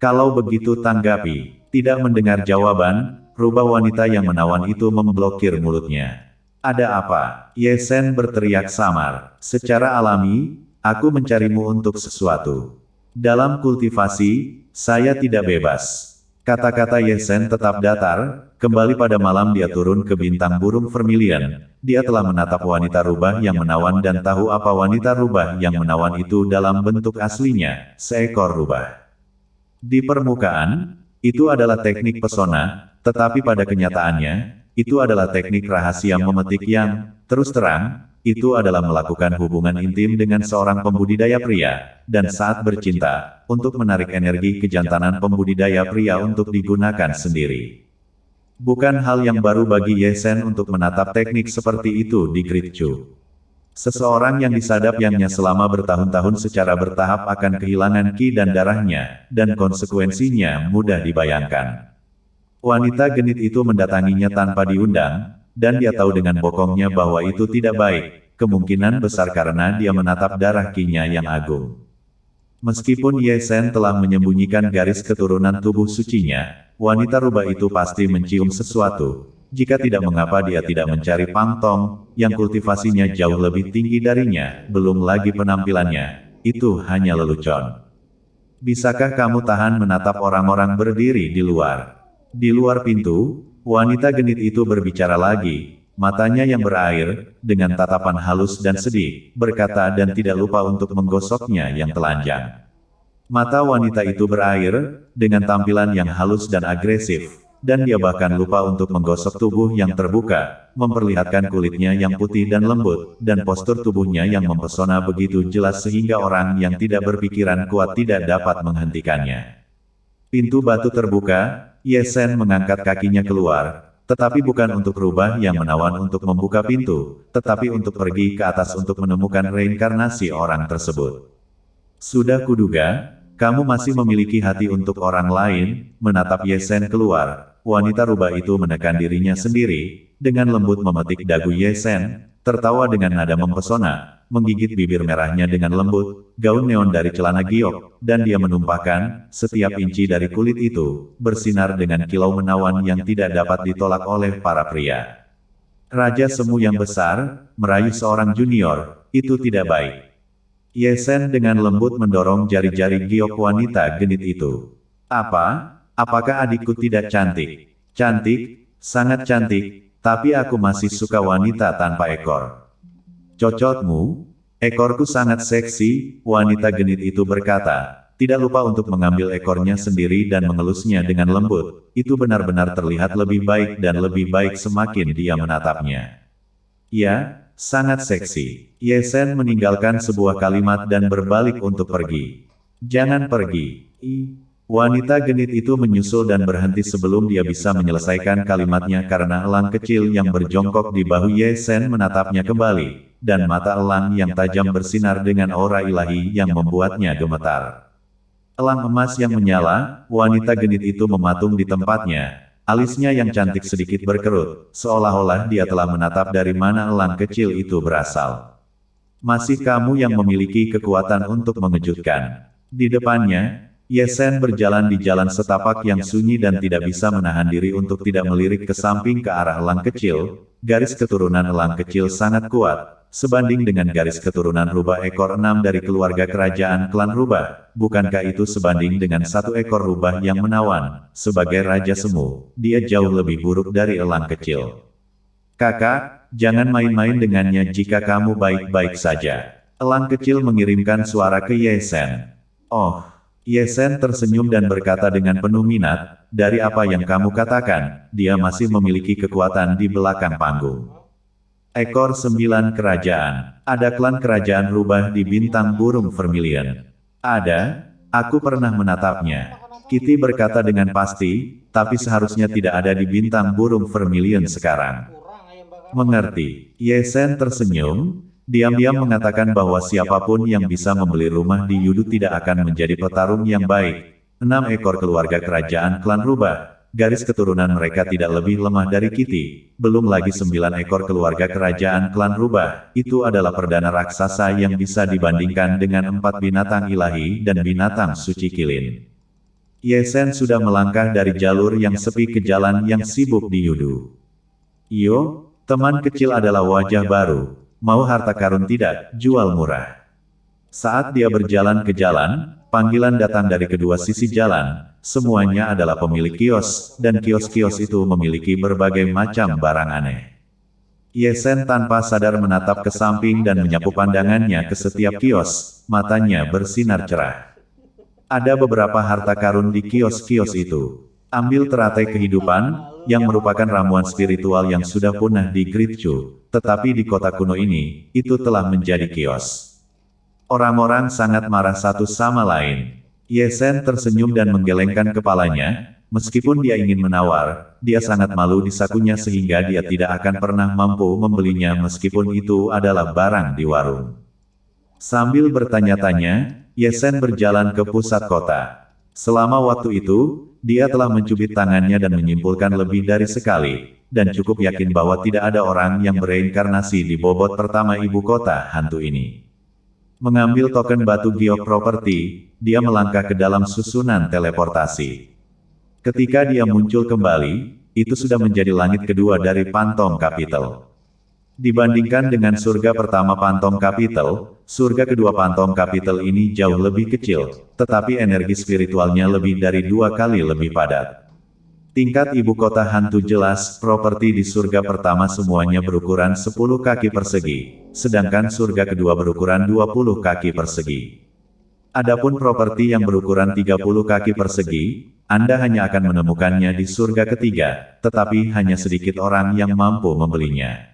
Kalau begitu tanggapi, tidak mendengar jawaban, rubah wanita yang menawan itu memblokir mulutnya. Ada apa? Ye Sen berteriak samar. Secara alami, aku mencarimu untuk sesuatu. Dalam kultivasi, saya tidak bebas. Kata-kata Ye Sen tetap datar, kembali pada malam dia turun ke bintang burung vermilion. Dia telah menatap wanita rubah yang menawan dan tahu apa wanita rubah yang menawan itu dalam bentuk aslinya, seekor rubah. Di permukaan, itu adalah teknik pesona, tetapi pada kenyataannya, itu adalah teknik rahasia memetik yang, terus terang, itu adalah melakukan hubungan intim dengan seorang pembudidaya pria, dan saat bercinta, untuk menarik energi kejantanan pembudidaya pria untuk digunakan sendiri. Bukan hal yang baru bagi Ye Sen untuk menatap teknik seperti itu di Great Chu. Seseorang yang disadap-yangnya selama bertahun-tahun secara bertahap akan kehilangan ki dan darahnya, dan konsekuensinya mudah dibayangkan. Wanita genit itu mendatanginya tanpa diundang, dan dia tahu dengan bokongnya bahwa itu tidak baik, kemungkinan besar karena dia menatap darah ki-nya yang agung. Meskipun Ye Sen telah menyembunyikan garis keturunan tubuh sucinya, wanita rubah itu pasti mencium sesuatu. Jika tidak, mengapa dia tidak mencari Pang Tong, yang kultivasinya jauh lebih tinggi darinya, belum lagi penampilannya, itu hanya lelucon. Bisakah kamu tahan menatap orang-orang berdiri di luar? Di luar pintu, wanita genit itu berbicara lagi, matanya yang berair, dengan tatapan halus dan sedih, berkata dan tidak lupa untuk menggosoknya yang telanjang. Mata wanita itu berair, dengan tampilan yang halus dan agresif, dan dia bahkan lupa untuk menggosok tubuh yang terbuka, memperlihatkan kulitnya yang putih dan lembut, dan postur tubuhnya yang mempesona begitu jelas sehingga orang yang tidak berpikiran kuat tidak dapat menghentikannya. Pintu batu terbuka, Ye Sen mengangkat kakinya keluar, tetapi bukan untuk rubah yang menawan untuk membuka pintu, tetapi untuk pergi ke atas untuk menemukan reinkarnasi orang tersebut. Sudah kuduga, kamu masih memiliki hati untuk orang lain. Menatap Ye Sen keluar, wanita rubah itu menekan dirinya sendiri, dengan lembut memetik dagu Ye Sen, tertawa dengan nada mempesona, menggigit bibir merahnya dengan lembut, gaun neon dari celana giok, dan dia menumpahkan, setiap inci dari kulit itu, bersinar dengan kilau menawan yang tidak dapat ditolak oleh para pria. Raja Semu yang besar, merayu seorang junior, itu tidak baik. Ye Sen dengan lembut mendorong jari-jari giok wanita genit itu. Apakah adikku tidak cantik? Cantik, sangat cantik, tapi aku masih suka wanita tanpa ekor. Cocotmu? Ekorku sangat seksi, wanita genit itu berkata, tidak lupa untuk mengambil ekornya sendiri dan mengelusnya dengan lembut. Itu benar-benar terlihat lebih baik dan lebih baik semakin dia menatapnya. Ya, sangat seksi. Ye Sen meninggalkan sebuah kalimat dan berbalik untuk pergi. Jangan pergi. Wanita genit itu menyusul dan berhenti sebelum dia bisa menyelesaikan kalimatnya karena elang kecil yang berjongkok di bahu Ye Sen menatapnya kembali, dan mata elang yang tajam bersinar dengan aura ilahi yang membuatnya gemetar. Elang emas yang menyala, wanita genit itu mematung di tempatnya, alisnya yang cantik sedikit berkerut, seolah-olah dia telah menatap dari mana elang kecil itu berasal. Masih kamu yang memiliki kekuatan untuk mengejutkan. Di depannya, Ye Sen berjalan di jalan setapak yang sunyi dan tidak bisa menahan diri untuk tidak melirik ke samping ke arah elang kecil. Garis keturunan elang kecil sangat kuat, sebanding dengan garis keturunan rubah ekor 6 dari keluarga kerajaan klan rubah. Bukankah itu sebanding dengan satu ekor rubah yang menawan? Sebagai Raja Semu, dia jauh lebih buruk dari elang kecil. Kakak, jangan main-main dengannya jika kamu baik-baik saja. Elang kecil mengirimkan suara ke Ye Sen. Oh. Ye Sen tersenyum dan berkata dengan penuh minat, dari apa yang kamu katakan, dia masih memiliki kekuatan di belakang panggung. Ekor 9 kerajaan. Ada klan kerajaan rubah di bintang burung Vermilion. Ada, aku pernah menatapnya. Kitty berkata dengan pasti, tapi seharusnya tidak ada di bintang burung Vermilion sekarang. Mengerti. Ye Sen tersenyum, diam-diam mengatakan bahwa siapapun yang bisa membeli rumah di Yudu tidak akan menjadi petarung yang baik. 6 ekor keluarga kerajaan klan rubah, garis keturunan mereka tidak lebih lemah dari Kitty. Belum lagi 9 ekor keluarga kerajaan klan rubah, itu adalah perdana raksasa yang bisa dibandingkan dengan 4 binatang ilahi dan binatang suci kilin. Ye Sen sudah melangkah dari jalur yang sepi ke jalan yang sibuk di Yudu. Yo, teman kecil adalah wajah baru. Mau harta karun tidak, jual murah. Saat dia berjalan ke jalan, panggilan datang dari kedua sisi jalan, semuanya adalah pemilik kios, dan kios-kios itu memiliki berbagai macam barang aneh. Ye Sen tanpa sadar menatap ke samping dan menyapu pandangannya ke setiap kios, matanya bersinar cerah. Ada beberapa harta karun di kios-kios itu. Ambil teratai kehidupan, yang merupakan ramuan spiritual yang sudah punah di Gritchu, tetapi di kota kuno ini, itu telah menjadi kios. Orang-orang sangat marah satu sama lain. Ye Sen tersenyum dan menggelengkan kepalanya, meskipun dia ingin menawar, dia sangat malu di sakunya sehingga dia tidak akan pernah mampu membelinya meskipun itu adalah barang di warung. Sambil bertanya-tanya, Ye Sen berjalan ke pusat kota. Selama waktu itu, dia telah mencubit tangannya dan menyimpulkan lebih dari sekali, dan cukup yakin bahwa tidak ada orang yang bereinkarnasi di bobot pertama ibu kota hantu ini. Mengambil token batu giok properti, dia melangkah ke dalam susunan teleportasi. Ketika dia muncul kembali, itu sudah menjadi langit kedua dari Phantom Capital. Dibandingkan dengan surga pertama Phantom Capital, surga kedua Phantom Capital ini jauh lebih kecil, tetapi energi spiritualnya lebih dari 2 kali lebih padat. Tingkat ibu kota hantu jelas, properti di surga pertama semuanya berukuran 10 kaki persegi, sedangkan surga kedua berukuran 20 kaki persegi. Adapun properti yang berukuran 30 kaki persegi, Anda hanya akan menemukannya di surga ketiga, tetapi hanya sedikit orang yang mampu membelinya.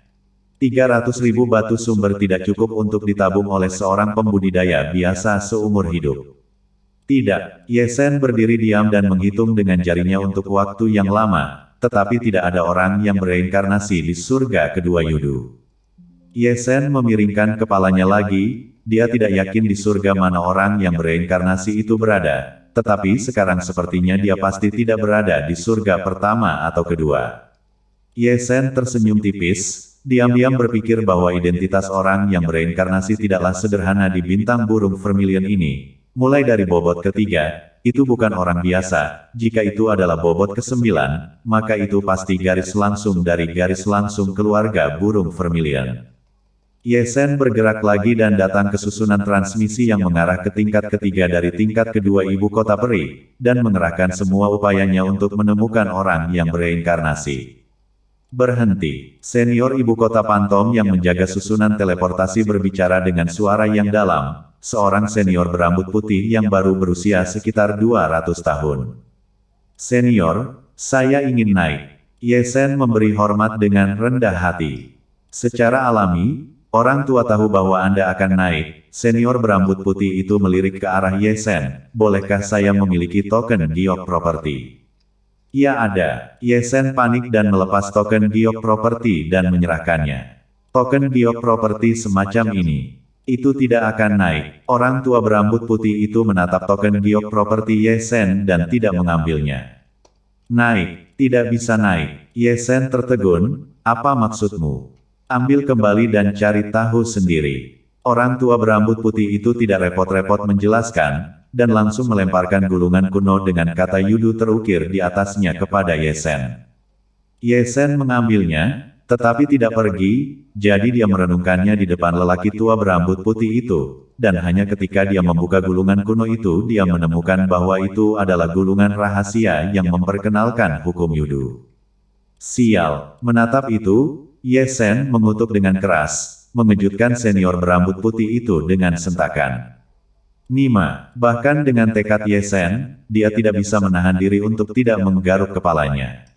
300.000 batu sumber tidak cukup untuk ditabung oleh seorang pembudidaya biasa seumur hidup. Tidak, Ye Sen berdiri diam dan menghitung dengan jarinya untuk waktu yang lama, tetapi tidak ada orang yang bereinkarnasi di surga kedua Yudu. Ye Sen memiringkan kepalanya lagi, dia tidak yakin di surga mana orang yang bereinkarnasi itu berada, tetapi sekarang sepertinya dia pasti tidak berada di surga pertama atau kedua. Ye Sen tersenyum tipis, diam-diam berpikir bahwa identitas orang yang bereinkarnasi tidaklah sederhana di bintang burung vermilion ini. Mulai dari bobot ketiga, itu bukan orang biasa, jika itu adalah bobot ke-9, maka itu pasti garis langsung dari garis langsung keluarga burung vermilion. Ye Sen bergerak lagi dan datang ke susunan transmisi yang mengarah ke tingkat ketiga dari tingkat kedua ibu kota peri, dan mengerahkan semua upayanya untuk menemukan orang yang bereinkarnasi. Berhenti, senior ibu kota Pantom yang menjaga susunan teleportasi berbicara dengan suara yang dalam, seorang senior berambut putih yang baru berusia sekitar 200 tahun. Senior, saya ingin naik. Ye Sen memberi hormat dengan rendah hati. Secara alami, orang tua tahu bahwa Anda akan naik. Senior berambut putih itu melirik ke arah Ye Sen. Bolehkah saya memiliki token giok properti? Ya ada. Ye Sen panik dan melepas token giok properti dan menyerahkannya. Token giok properti semacam ini. Itu tidak akan naik. Orang tua berambut putih itu menatap token giok properti Ye Sen dan tidak mengambilnya. Naik, tidak bisa naik. Ye Sen tertegun, apa maksudmu? Ambil kembali dan cari tahu sendiri. Orang tua berambut putih itu tidak repot-repot menjelaskan, dan langsung melemparkan gulungan kuno dengan kata Yudu terukir di atasnya kepada Ye Sen. Ye Sen mengambilnya, tetapi tidak pergi, jadi dia merenungkannya di depan lelaki tua berambut putih itu, dan hanya ketika dia membuka gulungan kuno itu dia menemukan bahwa itu adalah gulungan rahasia yang memperkenalkan hukum Yudu. Sial, menatap itu, Ye Sen mengutuk dengan keras, mengejutkan senior berambut putih itu dengan sentakan. Nima, bahkan dengan tekad Ye Sen, dia tidak bisa menahan diri untuk tidak menggaruk kepalanya.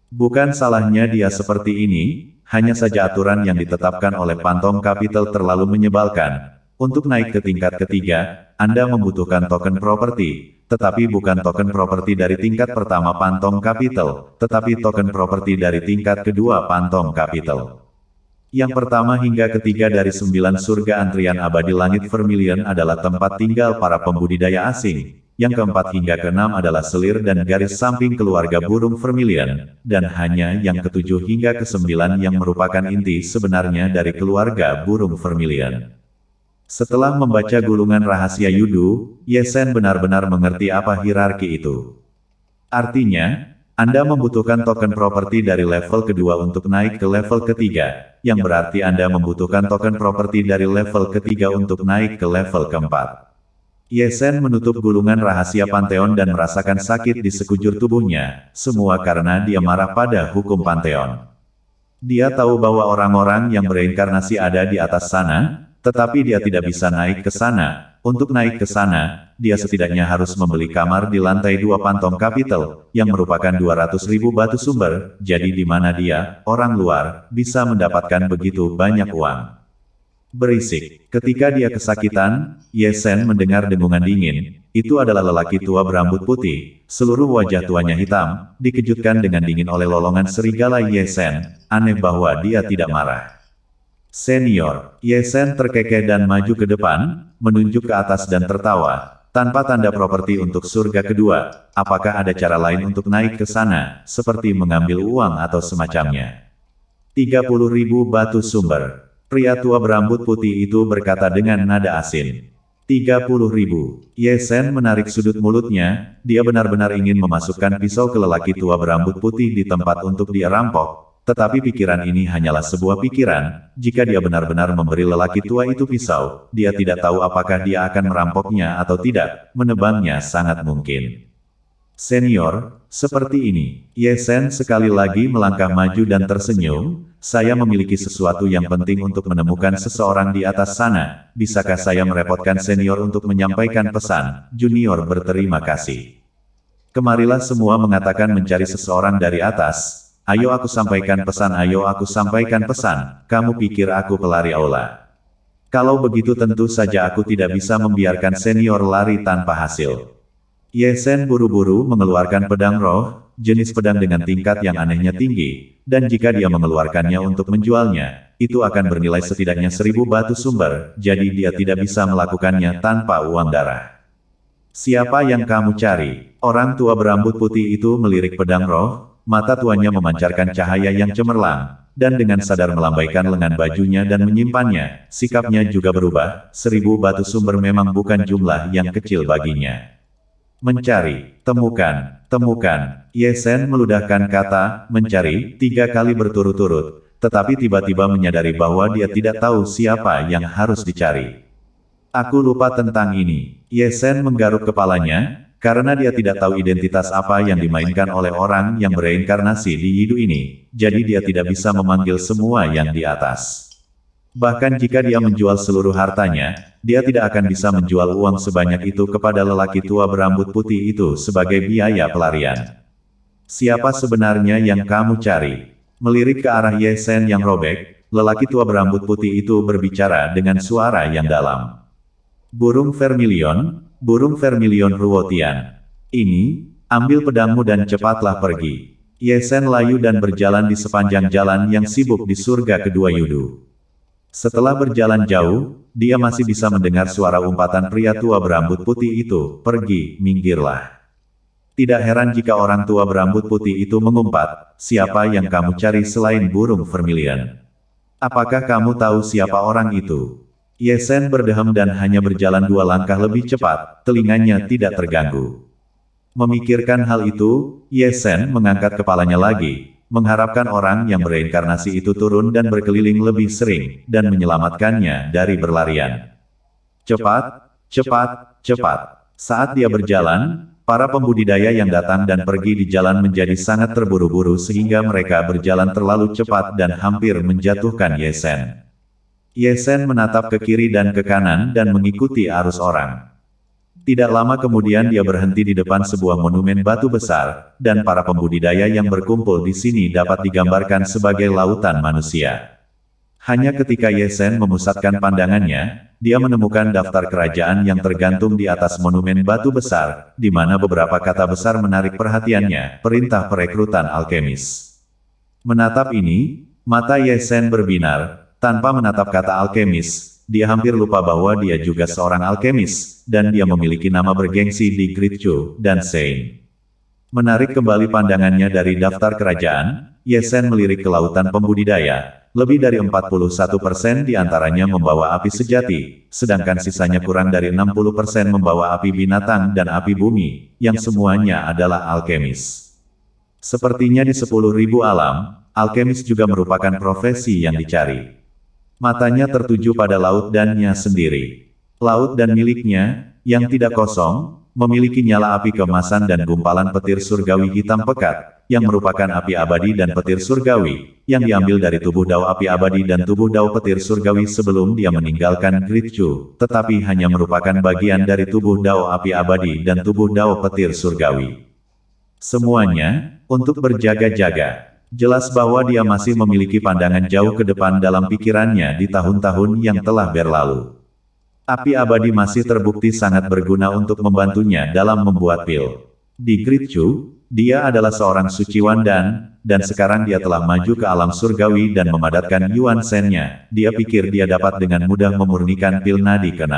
Bukan salahnya dia seperti ini, hanya saja aturan yang ditetapkan oleh Pantom Capital terlalu menyebalkan. Untuk naik ke tingkat ketiga, Anda membutuhkan token properti, tetapi bukan token properti dari tingkat pertama Pantom Capital, tetapi token properti dari tingkat kedua Pantom Capital. Yang pertama hingga ketiga dari 9 surga antrian abadi langit vermilion adalah tempat tinggal para pembudidaya asing. Yang keempat hingga keenam adalah selir dan garis samping keluarga burung vermilion, dan hanya yang ketujuh hingga ke-9 yang merupakan inti sebenarnya dari keluarga burung vermilion. Setelah membaca gulungan rahasia Yudu, Ye Sen benar-benar mengerti apa hierarki itu. Artinya, Anda membutuhkan token properti dari level kedua untuk naik ke level ketiga, yang berarti Anda membutuhkan token properti dari level ketiga untuk naik ke level keempat. Ye Sen menutup gulungan rahasia Pantheon dan merasakan sakit di sekujur tubuhnya, semua karena dia marah pada hukum Pantheon. Dia tahu bahwa orang-orang yang bereinkarnasi ada di atas sana, tetapi dia tidak bisa naik ke sana. Untuk naik ke sana, dia setidaknya harus membeli kamar di lantai 2 Pantom Capital, yang merupakan 200.000 batu sumber, jadi di mana dia, orang luar, bisa mendapatkan begitu banyak uang. Berisik. Ketika dia kesakitan, Ye Sen mendengar dengungan dingin. Itu adalah lelaki tua berambut putih, seluruh wajah tuanya hitam, dikejutkan dengan dingin oleh lolongan serigala Ye Sen. Aneh bahwa dia tidak marah. Senior, Ye Sen terkekeh dan maju ke depan, menunjuk ke atas dan tertawa. Tanpa tanda properti untuk surga kedua, apakah ada cara lain untuk naik ke sana, seperti mengambil uang atau semacamnya? 30.000 batu sumber. Pria tua berambut putih itu berkata dengan nada asin. 30.000. Ye Sen menarik sudut mulutnya, dia benar-benar ingin memasukkan pisau ke lelaki tua berambut putih di tempat untuk dia rampok, tetapi pikiran ini hanyalah sebuah pikiran, jika dia benar-benar memberi lelaki tua itu pisau, dia tidak tahu apakah dia akan merampoknya atau tidak, menebangnya sangat mungkin. Senior, seperti ini, Ye Sen sekali lagi melangkah maju dan tersenyum, saya memiliki sesuatu yang penting untuk menemukan seseorang di atas sana, bisakah saya merepotkan senior untuk menyampaikan pesan? Junior berterima kasih. Kemarilah semua mengatakan mencari seseorang dari atas, ayo aku sampaikan pesan, ayo aku sampaikan pesan, kamu pikir aku pelari aula? Kalau begitu tentu saja aku tidak bisa membiarkan senior lari tanpa hasil. Ye Sen buru-buru mengeluarkan pedang roh, jenis pedang dengan tingkat yang anehnya tinggi, dan jika dia mengeluarkannya untuk menjualnya, itu akan bernilai setidaknya 1000 batu sumber, jadi dia tidak bisa melakukannya tanpa uang darah. Siapa yang kamu cari? Orang tua berambut putih itu melirik pedang roh, mata tuanya memancarkan cahaya yang cemerlang, dan dengan sadar melambaikan lengan bajunya dan menyimpannya, sikapnya juga berubah, 1000 batu sumber memang bukan jumlah yang kecil baginya. Mencari, temukan, temukan. Ye Sen meludahkan kata, mencari, 3 kali berturut-turut, tetapi tiba-tiba menyadari bahwa dia tidak tahu siapa yang harus dicari. Aku lupa tentang ini. Ye Sen menggaruk kepalanya, karena dia tidak tahu identitas apa yang dimainkan oleh orang yang bereinkarnasi di Yidu ini, jadi dia tidak bisa memanggil semua yang di atas. Bahkan jika dia menjual seluruh hartanya, dia tidak akan bisa menjual uang sebanyak itu kepada lelaki tua berambut putih itu sebagai biaya pelarian. Siapa sebenarnya yang kamu cari? Melirik ke arah Ye Sen yang robek, lelaki tua berambut putih itu berbicara dengan suara yang dalam. Burung vermilion Ruotian. Ini, ambil pedangmu dan cepatlah pergi. Ye Sen layu dan berjalan di sepanjang jalan yang sibuk di surga kedua Yudu. Setelah berjalan jauh, dia masih bisa mendengar suara umpatan pria tua berambut putih itu, pergi, minggirlah. Tidak heran jika orang tua berambut putih itu mengumpat, siapa yang kamu cari selain burung vermilion? Apakah kamu tahu siapa orang itu? Ye Sen berdehem dan hanya berjalan 2 langkah lebih cepat, telinganya tidak terganggu. Memikirkan hal itu, Ye Sen mengangkat kepalanya lagi, mengharapkan orang yang bereinkarnasi itu turun dan berkeliling lebih sering, dan menyelamatkannya dari berlarian. Cepat, cepat, cepat. Saat dia berjalan, para pembudidaya yang datang dan pergi di jalan menjadi sangat terburu-buru sehingga mereka berjalan terlalu cepat dan hampir menjatuhkan Ye Sen. Ye Sen menatap ke kiri dan ke kanan dan mengikuti arus orang. Tidak lama kemudian dia berhenti di depan sebuah monumen batu besar, dan para pembudidaya yang berkumpul di sini dapat digambarkan sebagai lautan manusia. Hanya ketika Ye Sen memusatkan pandangannya, dia menemukan daftar kerajaan yang tergantung di atas monumen batu besar, di mana beberapa kata besar menarik perhatiannya, perintah perekrutan alkemis. Menatap ini, mata Ye Sen berbinar. Tanpa menatap kata alkemis, dia hampir lupa bahwa dia juga seorang alkemis, dan dia memiliki nama bergengsi di Great Chu dan Sein. Menarik kembali pandangannya dari daftar kerajaan, Ye Sen melirik ke lautan pembudidaya. Lebih dari 41% di antaranya membawa api sejati, sedangkan sisanya kurang dari 60% membawa api binatang dan api bumi, yang semuanya adalah alkemis. Sepertinya di 10.000 alam, alkemis juga merupakan profesi yang dicari. Matanya tertuju pada laut dannya sendiri. Laut dan miliknya, yang tidak kosong, memiliki nyala api keemasan dan gumpalan petir surgawi hitam pekat, yang merupakan api abadi dan petir surgawi, yang diambil dari tubuh dao api abadi dan tubuh dao petir surgawi sebelum dia meninggalkan Great Chu, tetapi hanya merupakan bagian dari tubuh dao api abadi dan tubuh dao petir surgawi. Semuanya, untuk berjaga-jaga. Jelas bahwa dia masih memiliki pandangan jauh ke depan dalam pikirannya di tahun-tahun yang telah berlalu. Api abadi masih terbukti sangat berguna untuk membantunya dalam membuat pil. Di Great Chu, dia adalah seorang suciwan dan sekarang dia telah maju ke alam surgawi dan memadatkan Yuan Sen-nya. Dia pikir dia dapat dengan mudah memurnikan pil nadi ke-6.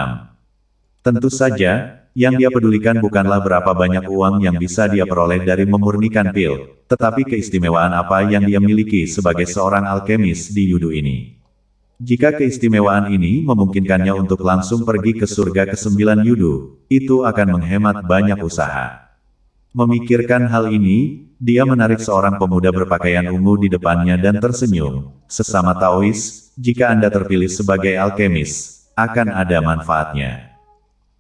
Tentu saja, yang dia pedulikan bukanlah berapa banyak uang yang bisa dia peroleh dari memurnikan pil, tetapi keistimewaan apa yang dia miliki sebagai seorang alkemis di Yudu ini. Jika keistimewaan ini memungkinkannya untuk langsung pergi ke surga ke-9 Yudu, itu akan menghemat banyak usaha. Memikirkan hal ini, dia menarik seorang pemuda berpakaian ungu di depannya dan tersenyum. Sesama Taois, jika Anda terpilih sebagai alkemis, akan ada manfaatnya.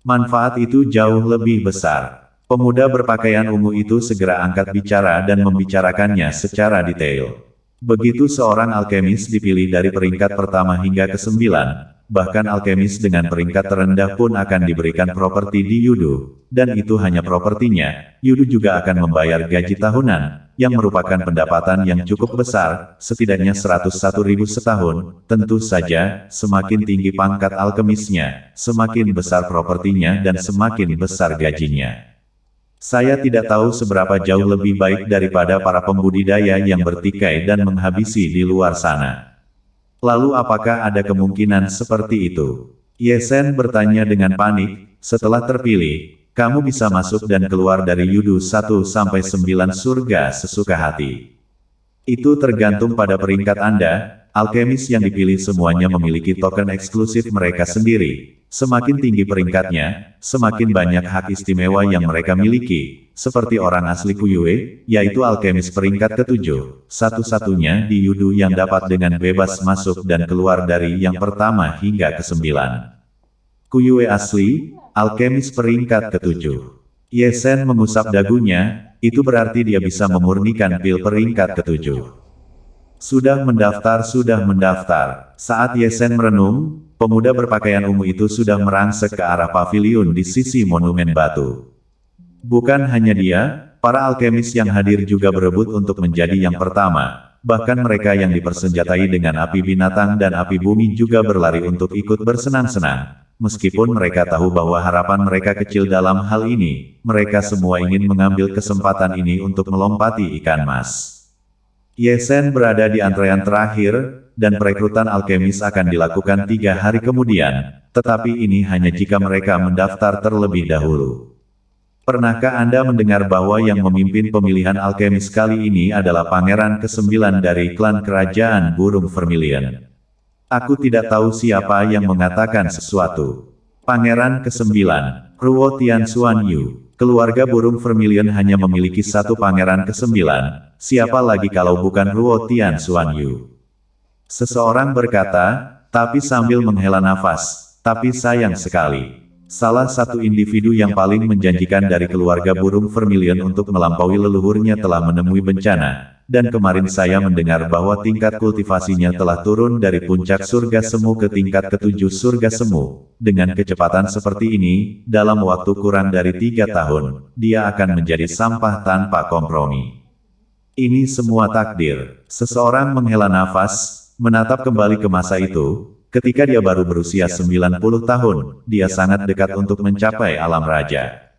Manfaat itu jauh lebih besar. Pemuda berpakaian ungu itu segera angkat bicara dan membicarakannya secara detail. Begitu seorang alkemis dipilih dari peringkat pertama hingga ke-9, bahkan alkemis dengan peringkat terendah pun akan diberikan properti di Yudu, dan itu hanya propertinya. Yudu juga akan membayar gaji tahunan, yang merupakan pendapatan yang cukup besar, setidaknya 101.000 setahun. Tentu saja, semakin tinggi pangkat alkemisnya, semakin besar propertinya dan semakin besar gajinya. Saya tidak tahu seberapa jauh lebih baik daripada para pembudidaya yang bertikai dan menghabisi di luar sana. Lalu apakah ada kemungkinan seperti itu? Ye Sen bertanya dengan panik. Setelah terpilih, kamu bisa masuk dan keluar dari Yudu 1 sampai 9 surga sesuka hati. Itu tergantung pada peringkat Anda. Alkemis yang dipilih semuanya memiliki token eksklusif mereka sendiri. Semakin tinggi peringkatnya, semakin banyak hak istimewa yang mereka miliki, seperti orang asli Kuyue, yaitu alkemis peringkat ke-7, satu-satunya di Yudu yang dapat dengan bebas masuk dan keluar dari yang pertama hingga ke-9. Kuyue asli, alkemis peringkat ke-7. Ye Sen mengusap dagunya, itu berarti dia bisa memurnikan pil peringkat ke-7. Sudah mendaftar. Saat Ye Sen merenung, pemuda berpakaian ungu itu sudah merangsek ke arah paviliun di sisi monumen batu. Bukan hanya dia, para alkemis yang hadir juga berebut untuk menjadi yang pertama. Bahkan mereka yang dipersenjatai dengan api binatang dan api bumi juga berlari untuk ikut bersenang-senang. Meskipun mereka tahu bahwa harapan mereka kecil dalam hal ini, mereka semua ingin mengambil kesempatan ini untuk melompati ikan mas. Ye Sen berada di antrean terakhir, dan perekrutan alkemis akan dilakukan 3 hari kemudian, tetapi ini hanya jika mereka mendaftar terlebih dahulu. Pernahkah Anda mendengar bahwa yang memimpin pemilihan alkemis kali ini adalah Pangeran ke-9 dari klan Kerajaan Burung Vermilion? Aku tidak tahu siapa yang mengatakan sesuatu. Pangeran ke-9, Ruo Tianxuan Yu. Keluarga Burung Vermilion hanya memiliki satu pangeran ke-9, siapa lagi kalau bukan Ruo Tianxuan Yu? Seseorang berkata, tapi sambil menghela nafas, tapi sayang sekali. Salah satu individu yang paling menjanjikan dari keluarga Burung Vermilion untuk melampaui leluhurnya telah menemui bencana, dan kemarin saya mendengar bahwa tingkat kultivasinya telah turun dari puncak surga semu ke tingkat ke-7 surga semu. Dengan kecepatan seperti ini, dalam waktu kurang dari 3 tahun, dia akan menjadi sampah tanpa kompromi. Ini semua takdir. Seseorang menghela nafas, menatap kembali ke masa itu. Ketika dia baru berusia 90 tahun, dia sangat dekat untuk mencapai alam raja.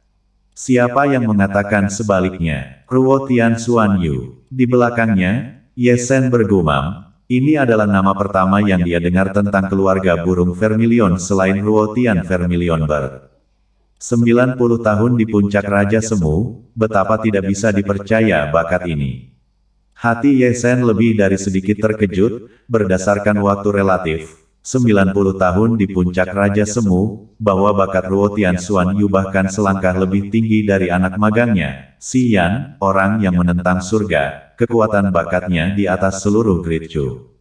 Siapa yang mengatakan sebaliknya? Ruo Tianxuan Yu. Di belakangnya, Ye Sen bergumam, ini adalah nama pertama yang dia dengar tentang keluarga Burung Vermilion selain Ruo Tian Vermilion Bird. 90 tahun di puncak Raja Semu, betapa tidak bisa dipercaya bakat ini. Hati Ye Sen lebih dari sedikit terkejut, berdasarkan waktu relatif. 90 tahun di puncak Raja Semu, bahwa bakat Ruo Tianxuan Yu bahkan selangkah lebih tinggi dari anak magangnya, Si Yan, orang yang menentang surga, kekuatan bakatnya di atas seluruh Great Chu.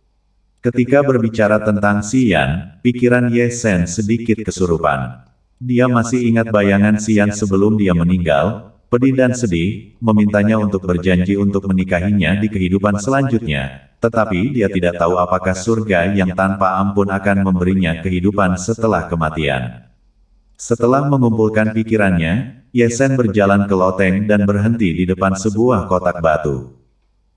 Ketika berbicara tentang Si Yan, pikiran Ye Sen sedikit kesurupan. Dia masih ingat bayangan Si Yan sebelum dia meninggal, pedih dan sedih, memintanya untuk berjanji untuk menikahinya di kehidupan selanjutnya. Tetapi dia tidak tahu apakah surga yang tanpa ampun akan memberinya kehidupan setelah kematian. Setelah mengumpulkan pikirannya, Ye Sen berjalan ke loteng dan berhenti di depan sebuah kotak batu.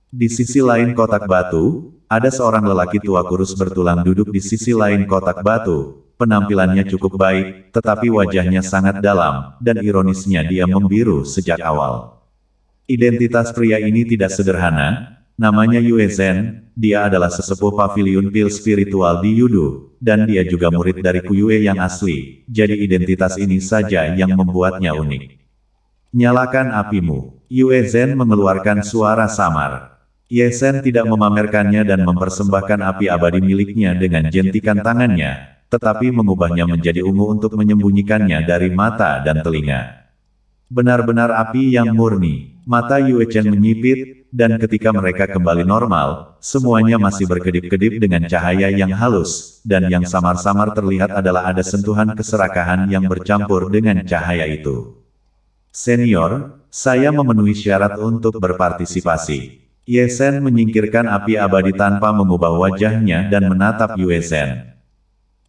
Di sisi lain kotak batu, ada seorang lelaki tua kurus bertulang duduk di sisi lain kotak batu. Penampilannya cukup baik, tetapi wajahnya sangat dalam, dan ironisnya dia membiru sejak awal. Identitas pria ini tidak sederhana. Namanya Yue Zhen, dia adalah sesepuh paviliun pil spiritual di Yudu, dan dia juga murid dari Kuyue yang asli, jadi identitas ini saja yang membuatnya unik. Nyalakan apimu. Yue Zhen mengeluarkan suara samar. Ye Sen tidak memamerkannya dan mempersembahkan api abadi miliknya dengan jentikan tangannya, tetapi mengubahnya menjadi ungu untuk menyembunyikannya dari mata dan telinga. Benar-benar api yang murni. Mata Yue Chen menyipit, dan ketika mereka kembali normal, semuanya masih berkedip-kedip dengan cahaya yang halus, dan yang samar-samar terlihat adalah ada sentuhan keserakahan yang bercampur dengan cahaya itu. Senior, saya memenuhi syarat untuk berpartisipasi. Ye Sen menyingkirkan api abadi tanpa mengubah wajahnya dan menatap Yue Zhen.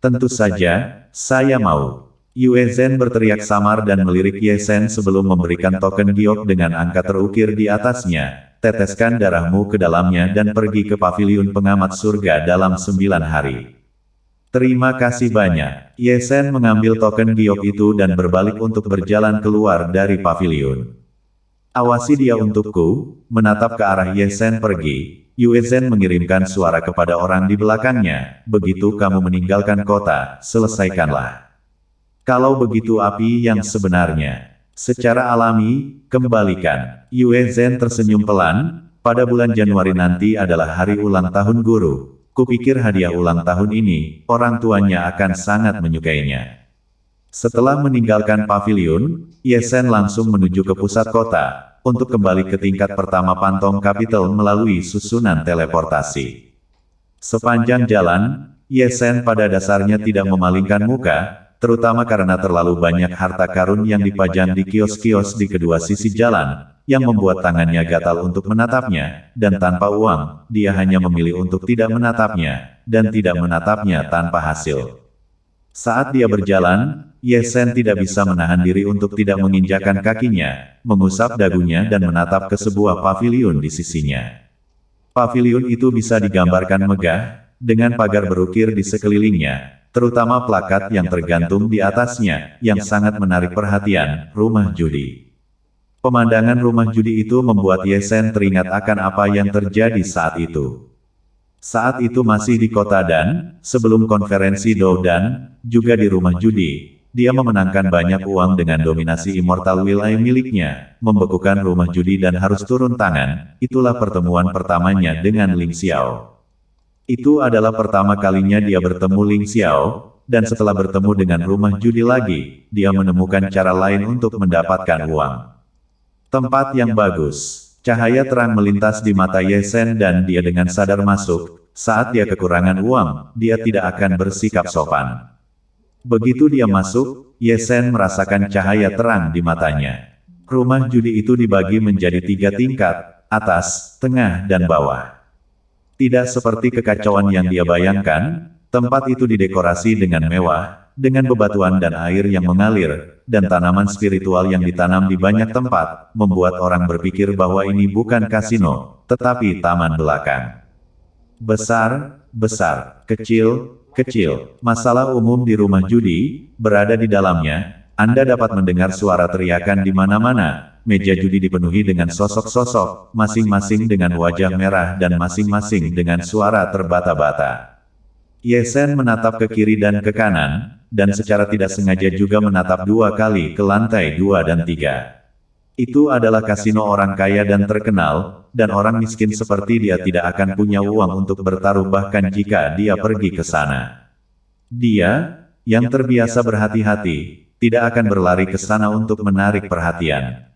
Tentu saja, saya mau. Yue Zhen berteriak samar dan melirik Ye Sen sebelum memberikan token giok dengan angka terukir di atasnya. Teteskan darahmu ke dalamnya dan pergi ke paviliun pengamat surga dalam 9 hari. Terima kasih banyak. Ye Sen mengambil token giok itu dan berbalik untuk berjalan keluar dari paviliun. Awasi dia untukku, menatap ke arah Ye Sen pergi. Yue Zhen mengirimkan suara kepada orang di belakangnya, begitu kamu meninggalkan kota, selesaikanlah. Kalau begitu api yang sebenarnya. Secara alami, kembalikan. Yue Zhen tersenyum pelan, pada bulan Januari nanti adalah hari ulang tahun guru. Kupikir hadiah ulang tahun ini, orang tuanya akan sangat menyukainya. Setelah meninggalkan paviliun, Ye Sen langsung menuju ke pusat kota, untuk kembali ke tingkat pertama Phantom Capital melalui susunan teleportasi. Sepanjang jalan, Ye Sen pada dasarnya tidak memalingkan muka, terutama karena terlalu banyak harta karun yang dipajang di kios-kios di kedua sisi jalan, yang membuat tangannya gatal untuk menatapnya, dan tanpa uang, dia hanya memilih untuk tidak menatapnya, dan tidak menatapnya tanpa hasil. Saat dia berjalan, Ye Sen tidak bisa menahan diri untuk tidak menginjakkan kakinya, mengusap dagunya dan menatap ke sebuah paviliun di sisinya. Paviliun itu bisa digambarkan megah, dengan pagar berukir di sekelilingnya, terutama plakat yang tergantung di atasnya, yang sangat menarik perhatian, rumah judi. Pemandangan rumah judi itu membuat Ye Sen teringat akan apa yang terjadi saat itu. Saat itu masih di kota Dan, sebelum konferensi Doudan, juga di rumah judi. Dia memenangkan banyak uang dengan dominasi Immortal Will Eye miliknya, membekukan rumah judi dan harus turun tangan. Itulah pertemuan pertamanya dengan Ling Xiao. Itu adalah pertama kalinya dia bertemu Ling Xiao, dan setelah bertemu dengan rumah judi lagi, dia menemukan cara lain untuk mendapatkan uang. Tempat yang bagus. Cahaya terang melintas di mata Ye Sen dan dia dengan sadar masuk. Saat dia kekurangan uang, dia tidak akan bersikap sopan. Begitu dia masuk, Ye Sen merasakan cahaya terang di matanya. Rumah judi itu dibagi menjadi 3 tingkat, atas, tengah dan bawah. Tidak seperti kekacauan yang dia bayangkan, tempat itu didekorasi dengan mewah, dengan bebatuan dan air yang mengalir, dan tanaman spiritual yang ditanam di banyak tempat, membuat orang berpikir bahwa ini bukan kasino, tetapi taman belakang. Besar, besar, kecil, kecil. Masalah umum di rumah judi, berada di dalamnya, Anda dapat mendengar suara teriakan di mana-mana, meja judi dipenuhi dengan sosok-sosok, masing-masing dengan wajah merah dan masing-masing dengan suara terbata-bata. Ye Sen menatap ke kiri dan ke kanan, dan secara tidak sengaja juga menatap 2 kali ke lantai 2 dan 3. Itu adalah kasino orang kaya dan terkenal, dan orang miskin seperti dia tidak akan punya uang untuk bertaruh bahkan jika dia pergi ke sana. Dia, yang terbiasa berhati-hati, tidak akan berlari ke sana untuk menarik perhatian.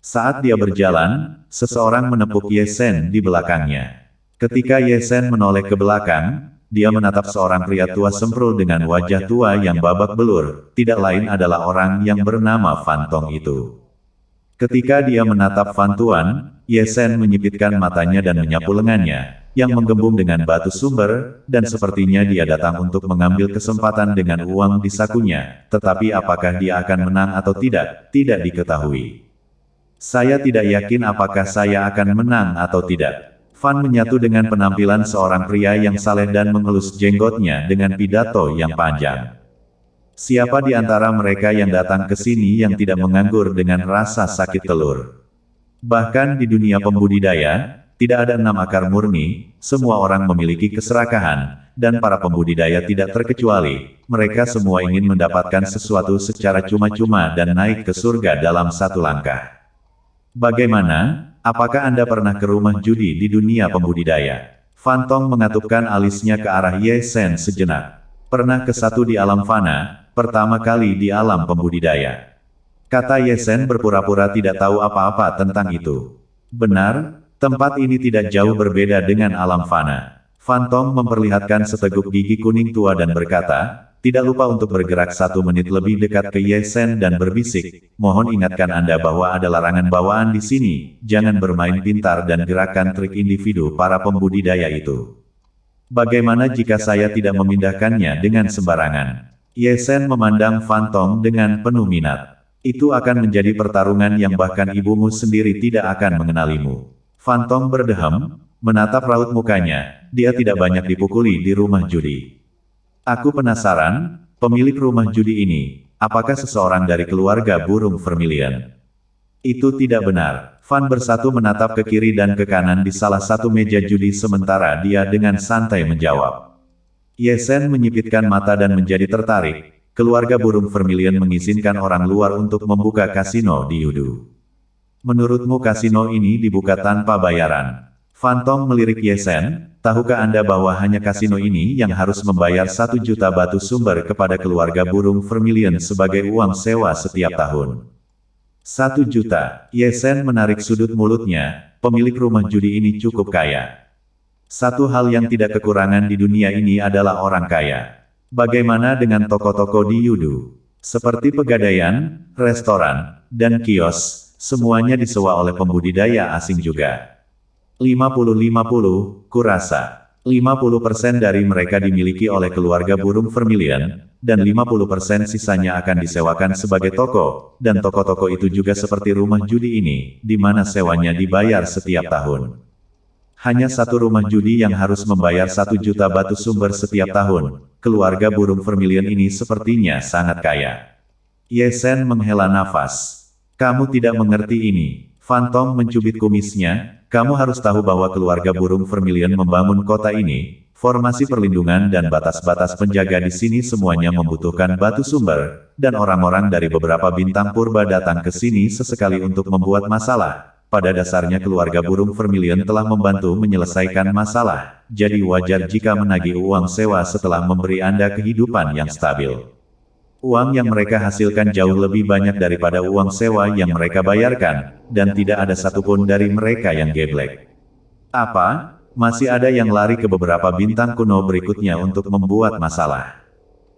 Saat dia berjalan, seseorang menepuk Ye Sen di belakangnya. Ketika Ye Sen menoleh ke belakang, dia menatap seorang pria tua semprul dengan wajah tua yang babak belur, tidak lain adalah orang yang bernama Fan Tong itu. Ketika dia menatap Fan Tuan, Ye Sen menyipitkan matanya dan menyapu lengannya, yang menggembung dengan batu sumber, dan sepertinya dia datang untuk mengambil kesempatan dengan uang di sakunya, tetapi apakah dia akan menang atau tidak diketahui. Saya tidak yakin apakah saya akan menang atau tidak. Fan menyatu dengan penampilan seorang pria yang saleh dan mengelus jenggotnya dengan pidato yang panjang. Siapa di antara mereka yang datang ke sini yang tidak menganggur dengan rasa sakit telur? Bahkan di dunia pembudidaya, tidak ada 6 akar murni, semua orang memiliki keserakahan, dan para pembudidaya tidak terkecuali, mereka semua ingin mendapatkan sesuatu secara cuma-cuma dan naik ke surga dalam 1 langkah. Bagaimana? Apakah Anda pernah ke rumah judi di dunia pembudidaya? Fan Tong mengatupkan alisnya ke arah Ye Sen sejenak. Pernah ke satu di alam fana, pertama kali di alam pembudidaya. Kata Ye Sen berpura-pura tidak tahu apa-apa tentang itu. Benar, tempat ini tidak jauh berbeda dengan alam fana. Fan Tong memperlihatkan seteguk gigi kuning tua dan berkata, tidak lupa untuk bergerak 1 menit lebih dekat ke Ye Sen dan berbisik, mohon ingatkan Anda bahwa ada larangan bawaan di sini, jangan bermain pintar dan gerakan trik individu para pembudidaya itu. Bagaimana jika saya tidak memindahkannya dengan sembarangan? Ye Shen memandang Fan Tong dengan penuh minat. Itu akan menjadi pertarungan yang bahkan ibumu sendiri tidak akan mengenalimu. Fan Tong berdeham, menatap raut mukanya, dia tidak banyak dipukuli di rumah judi. Aku penasaran, pemilik rumah judi ini, apakah seseorang dari keluarga burung vermilion? Itu tidak benar. Fan bersatu menatap ke kiri dan ke kanan di salah satu meja judi sementara dia dengan santai menjawab. Ye Shen menyipitkan mata dan menjadi tertarik. Keluarga burung vermilion mengizinkan orang luar untuk membuka kasino di Yudu. Menurutmu kasino ini dibuka tanpa bayaran? Fan Tong melirik Ye Shen, tahukah Anda bahwa hanya kasino ini yang harus membayar 1 juta batu sumber kepada keluarga burung vermilion sebagai uang sewa setiap tahun? 1 juta. Ye Shen menarik sudut mulutnya, pemilik rumah judi ini cukup kaya. Satu hal yang tidak kekurangan di dunia ini adalah orang kaya. Bagaimana dengan toko-toko di Yudu? Seperti pegadaian, restoran, dan kios, semuanya disewa oleh pembudidaya asing juga. 50-50, kurasa. 50% dari mereka dimiliki oleh keluarga burung vermilion, dan 50% sisanya akan disewakan sebagai toko, dan toko-toko itu juga seperti rumah judi ini, di mana sewanya dibayar setiap tahun. Hanya satu rumah judi yang harus membayar 1 juta batu sumber setiap tahun. Keluarga burung vermilion ini sepertinya sangat kaya. Ye Shen menghela nafas. Kamu tidak mengerti ini. Fan Tong mencubit kumisnya. Kamu harus tahu bahwa keluarga burung vermilion membangun kota ini. Formasi perlindungan dan batas-batas penjaga di sini semuanya membutuhkan batu sumber, dan orang-orang dari beberapa bintang purba datang ke sini sesekali untuk membuat masalah. Pada dasarnya keluarga burung vermilion telah membantu menyelesaikan masalah, jadi wajar jika menagih uang sewa setelah memberi Anda kehidupan yang stabil. Uang yang mereka hasilkan jauh lebih banyak daripada uang sewa yang mereka bayarkan, dan tidak ada satupun dari mereka yang geblek. Apa? Masih ada yang lari ke beberapa bintang kuno berikutnya untuk membuat masalah.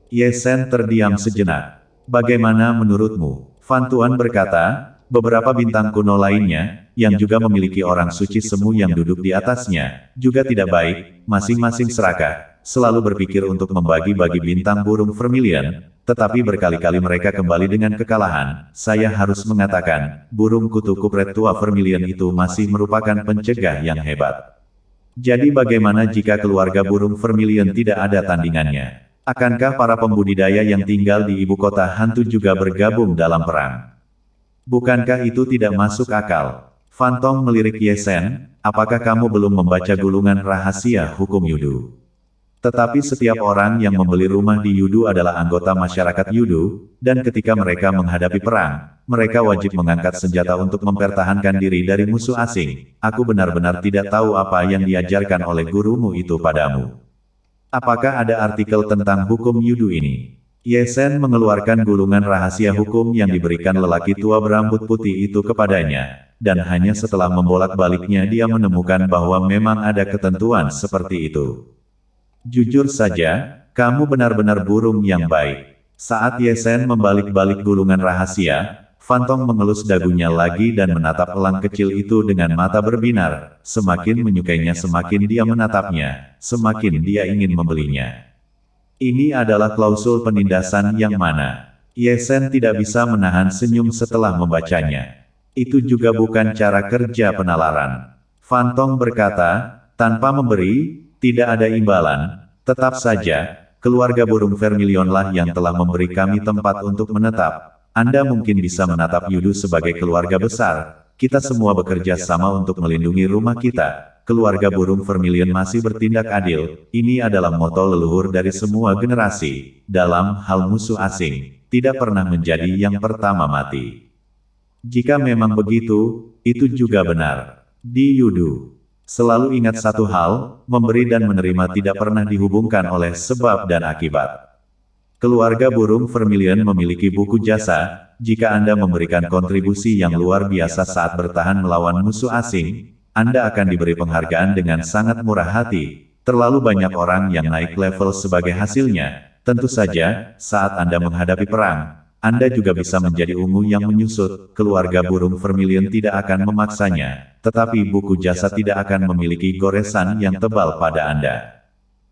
Ye Shen terdiam sejenak. Bagaimana menurutmu? Fan Tuan berkata, beberapa bintang kuno lainnya, yang juga memiliki orang suci semu yang duduk di atasnya, juga tidak baik, masing-masing serakah, selalu berpikir untuk membagi-bagi bintang burung vermilion, tetapi berkali-kali mereka kembali dengan kekalahan. Saya harus mengatakan, burung kutu kupret tua vermilion itu masih merupakan pencegah yang hebat. Jadi bagaimana jika keluarga burung vermilion tidak ada tandingannya? Akankah para pembudidaya yang tinggal di ibu kota hantu juga bergabung dalam perang? Bukankah itu tidak masuk akal? Fan Tong melirik Ye Shen, apakah kamu belum membaca gulungan rahasia hukum Yudu? Tetapi setiap orang yang membeli rumah di Yudu adalah anggota masyarakat Yudu, dan ketika mereka menghadapi perang, mereka wajib mengangkat senjata untuk mempertahankan diri dari musuh asing. Aku benar-benar tidak tahu apa yang diajarkan oleh gurumu itu padamu. Apakah ada artikel tentang hukum Yudu ini? Ye Shen mengeluarkan gulungan rahasia hukum yang diberikan lelaki tua berambut putih itu kepadanya, dan hanya setelah membolak-baliknya dia menemukan bahwa memang ada ketentuan seperti itu. Jujur saja, kamu benar-benar burung yang baik. Saat Ye Shen membalik-balik gulungan rahasia, Fan Tong mengelus dagunya lagi dan menatap elang kecil itu dengan mata berbinar. Semakin menyukainya semakin dia menatapnya, semakin dia ingin membelinya. Ini adalah klausul penindasan yang mana? Ye Shen tidak bisa menahan senyum setelah membacanya. Itu juga bukan cara kerja penalaran. Fan Tong berkata, tanpa memberi, tidak ada imbalan. Tetap saja, keluarga burung vermilionlah yang telah memberi kami tempat untuk menetap. Anda mungkin bisa menatap Yudu sebagai keluarga besar. Kita semua bekerja sama untuk melindungi rumah kita. Keluarga burung vermilion masih bertindak adil. Ini adalah moto leluhur dari semua generasi. Dalam hal musuh asing, tidak pernah menjadi yang pertama mati. Jika memang begitu, itu juga benar. Di Yudu, selalu ingat satu hal, memberi dan menerima tidak pernah dihubungkan oleh sebab dan akibat. Keluarga burung vermilion memiliki buku jasa. Jika Anda memberikan kontribusi yang luar biasa saat bertahan melawan musuh asing, Anda akan diberi penghargaan dengan sangat murah hati. Terlalu banyak orang yang naik level sebagai hasilnya. Tentu saja, saat Anda menghadapi perang, Anda juga bisa menjadi ungu yang menyusut. Keluarga burung vermilion tidak akan memaksanya, tetapi buku jasa tidak akan memiliki goresan yang tebal pada Anda.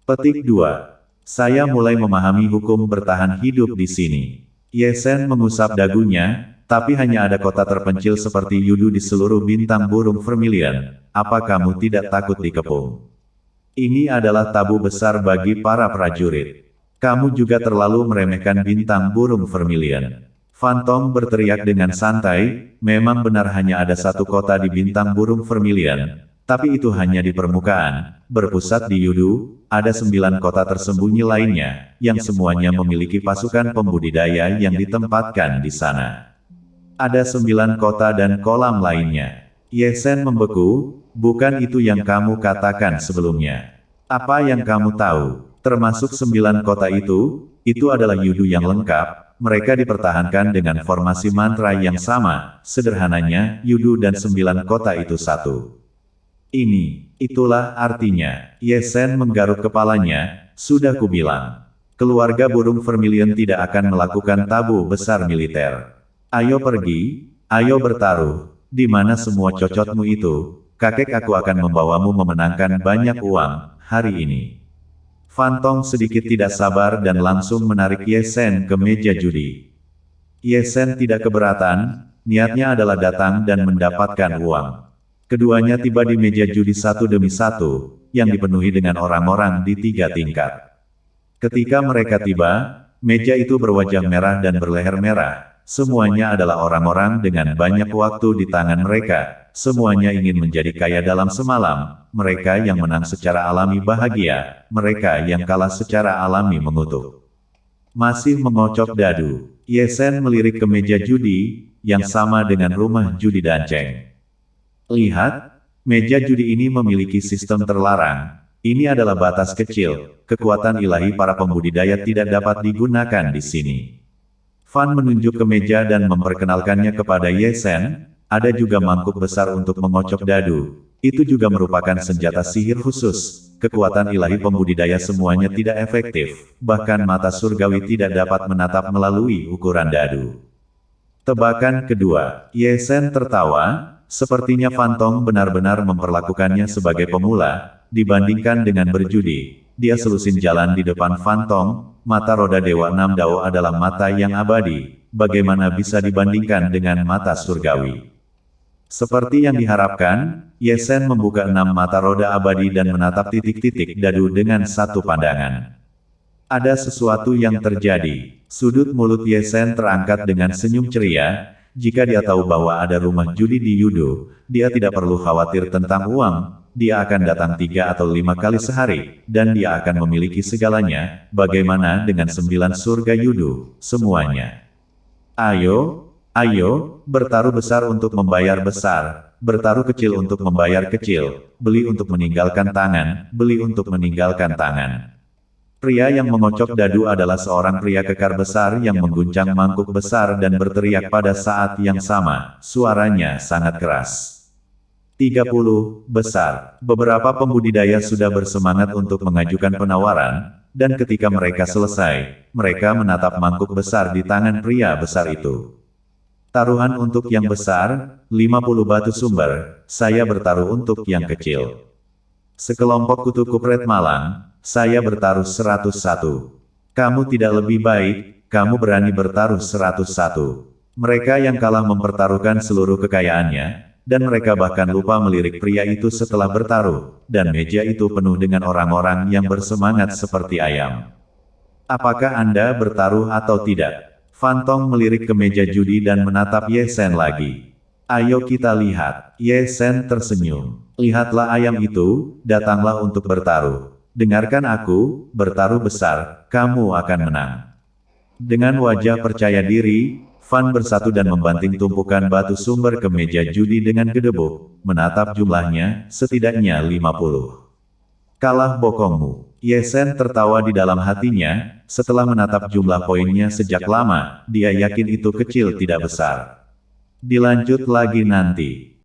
Petik 2. Saya mulai memahami hukum bertahan hidup di sini. Ye Sen mengusap dagunya, tapi hanya ada kota terpencil seperti Yudu di seluruh bintang burung Vermilion. Apa kamu tidak takut dikepung? Ini adalah tabu besar bagi para prajurit. Kamu juga terlalu meremehkan bintang burung Vermilion. Phantom berteriak dengan santai, memang benar hanya ada satu kota di bintang burung Vermilion, tapi itu hanya di permukaan, berpusat di Yudu, ada 9 kota tersembunyi lainnya, yang semuanya memiliki pasukan pembudidaya yang ditempatkan di sana. Ada 9 kota dan kolam lainnya. Ye Sen membeku, bukan itu yang kamu katakan sebelumnya. Apa yang kamu tahu, termasuk 9 kota itu adalah Yudu yang lengkap. Mereka dipertahankan dengan formasi mantra yang sama, sederhananya, Yudu dan 9 kota itu satu. Itulah artinya. Ye Sen menggaruk kepalanya, sudah kubilang. Keluarga burung Vermilion tidak akan melakukan tabu besar militer. Ayo pergi, ayo bertaruh, di mana semua cocotmu itu, kakek aku akan membawamu memenangkan banyak uang, hari ini. Phantom sedikit tidak sabar dan langsung menarik Ye Sen ke meja judi. Ye Sen tidak keberatan, niatnya adalah datang dan mendapatkan uang. Keduanya tiba di meja judi satu demi satu, yang dipenuhi dengan orang-orang di 3 tingkat. Ketika mereka tiba, meja itu berwajah merah dan berleher merah. Semuanya adalah orang-orang dengan banyak waktu di tangan mereka. Semuanya ingin menjadi kaya dalam semalam. Mereka yang menang secara alami bahagia. Mereka yang kalah secara alami mengutuk. Masih mengocok dadu. Ye Sen melirik ke meja judi, yang sama dengan rumah judi Danceng. Lihat, meja judi ini memiliki sistem terlarang. Ini adalah batas kecil. Kekuatan ilahi para pembudidaya tidak dapat digunakan di sini. Fan menunjuk ke meja dan memperkenalkannya kepada Ye Sen. Ada juga mangkuk besar untuk mengocok dadu. Itu juga merupakan senjata sihir khusus. Kekuatan ilahi pembudidaya semuanya tidak efektif. Bahkan mata surgawi tidak dapat menatap melalui ukuran dadu. Tebakan kedua. Ye Sen tertawa. Sepertinya Phantom benar-benar memperlakukannya sebagai pemula. Dibandingkan dengan berjudi. Dia selusin jalan di depan Phantom. Mata roda Dewa 6 Dao adalah mata yang abadi. Bagaimana bisa dibandingkan dengan mata surgawi? Seperti yang diharapkan, Ye Sen membuka 6 mata roda abadi dan menatap titik-titik dadu dengan satu pandangan. Ada sesuatu yang terjadi. Sudut mulut Ye Sen terangkat dengan senyum ceria. Jika dia tahu bahwa ada rumah judi di Yudu, dia tidak perlu khawatir tentang uang. Dia akan datang 3 atau 5 kali sehari, dan dia akan memiliki segalanya. Bagaimana dengan 9 surga Yudu, semuanya? Ayo, bertaruh besar untuk membayar besar, bertaruh kecil untuk membayar kecil, beli untuk meninggalkan tangan, beli untuk meninggalkan tangan. Pria yang mengocok dadu adalah seorang pria kekar besar yang mengguncang mangkuk besar dan berteriak pada saat yang sama, suaranya sangat keras. 30 besar. Beberapa pembudidaya sudah bersemangat untuk mengajukan penawaran, dan ketika mereka selesai, mereka menatap mangkuk besar di tangan pria besar itu. Taruhan untuk yang besar, 50 batu sumber, saya bertaruh untuk yang kecil. Sekelompok kutu kupret malang, saya bertaruh 101. Kamu tidak lebih baik, kamu berani bertaruh 101. Mereka yang kalah mempertaruhkan seluruh kekayaannya, dan mereka bahkan lupa melirik pria itu setelah bertaruh, dan meja itu penuh dengan orang-orang yang bersemangat seperti ayam. Apakah Anda bertaruh atau tidak? Phantom melirik ke meja judi dan menatap Ye Sen lagi. Ayo kita lihat. Ye Sen tersenyum. Lihatlah ayam itu, datanglah untuk bertaruh. Dengarkan aku, bertaruh besar, kamu akan menang. Dengan wajah percaya diri, Fan bersatu dan membanting tumpukan batu sumber ke meja judi dengan gedebuk, menatap jumlahnya, setidaknya 50. Kalah bokongmu. Ye Sen tertawa di dalam hatinya, setelah menatap jumlah poinnya sejak lama, dia yakin itu kecil tidak besar. Dilanjut lagi nanti.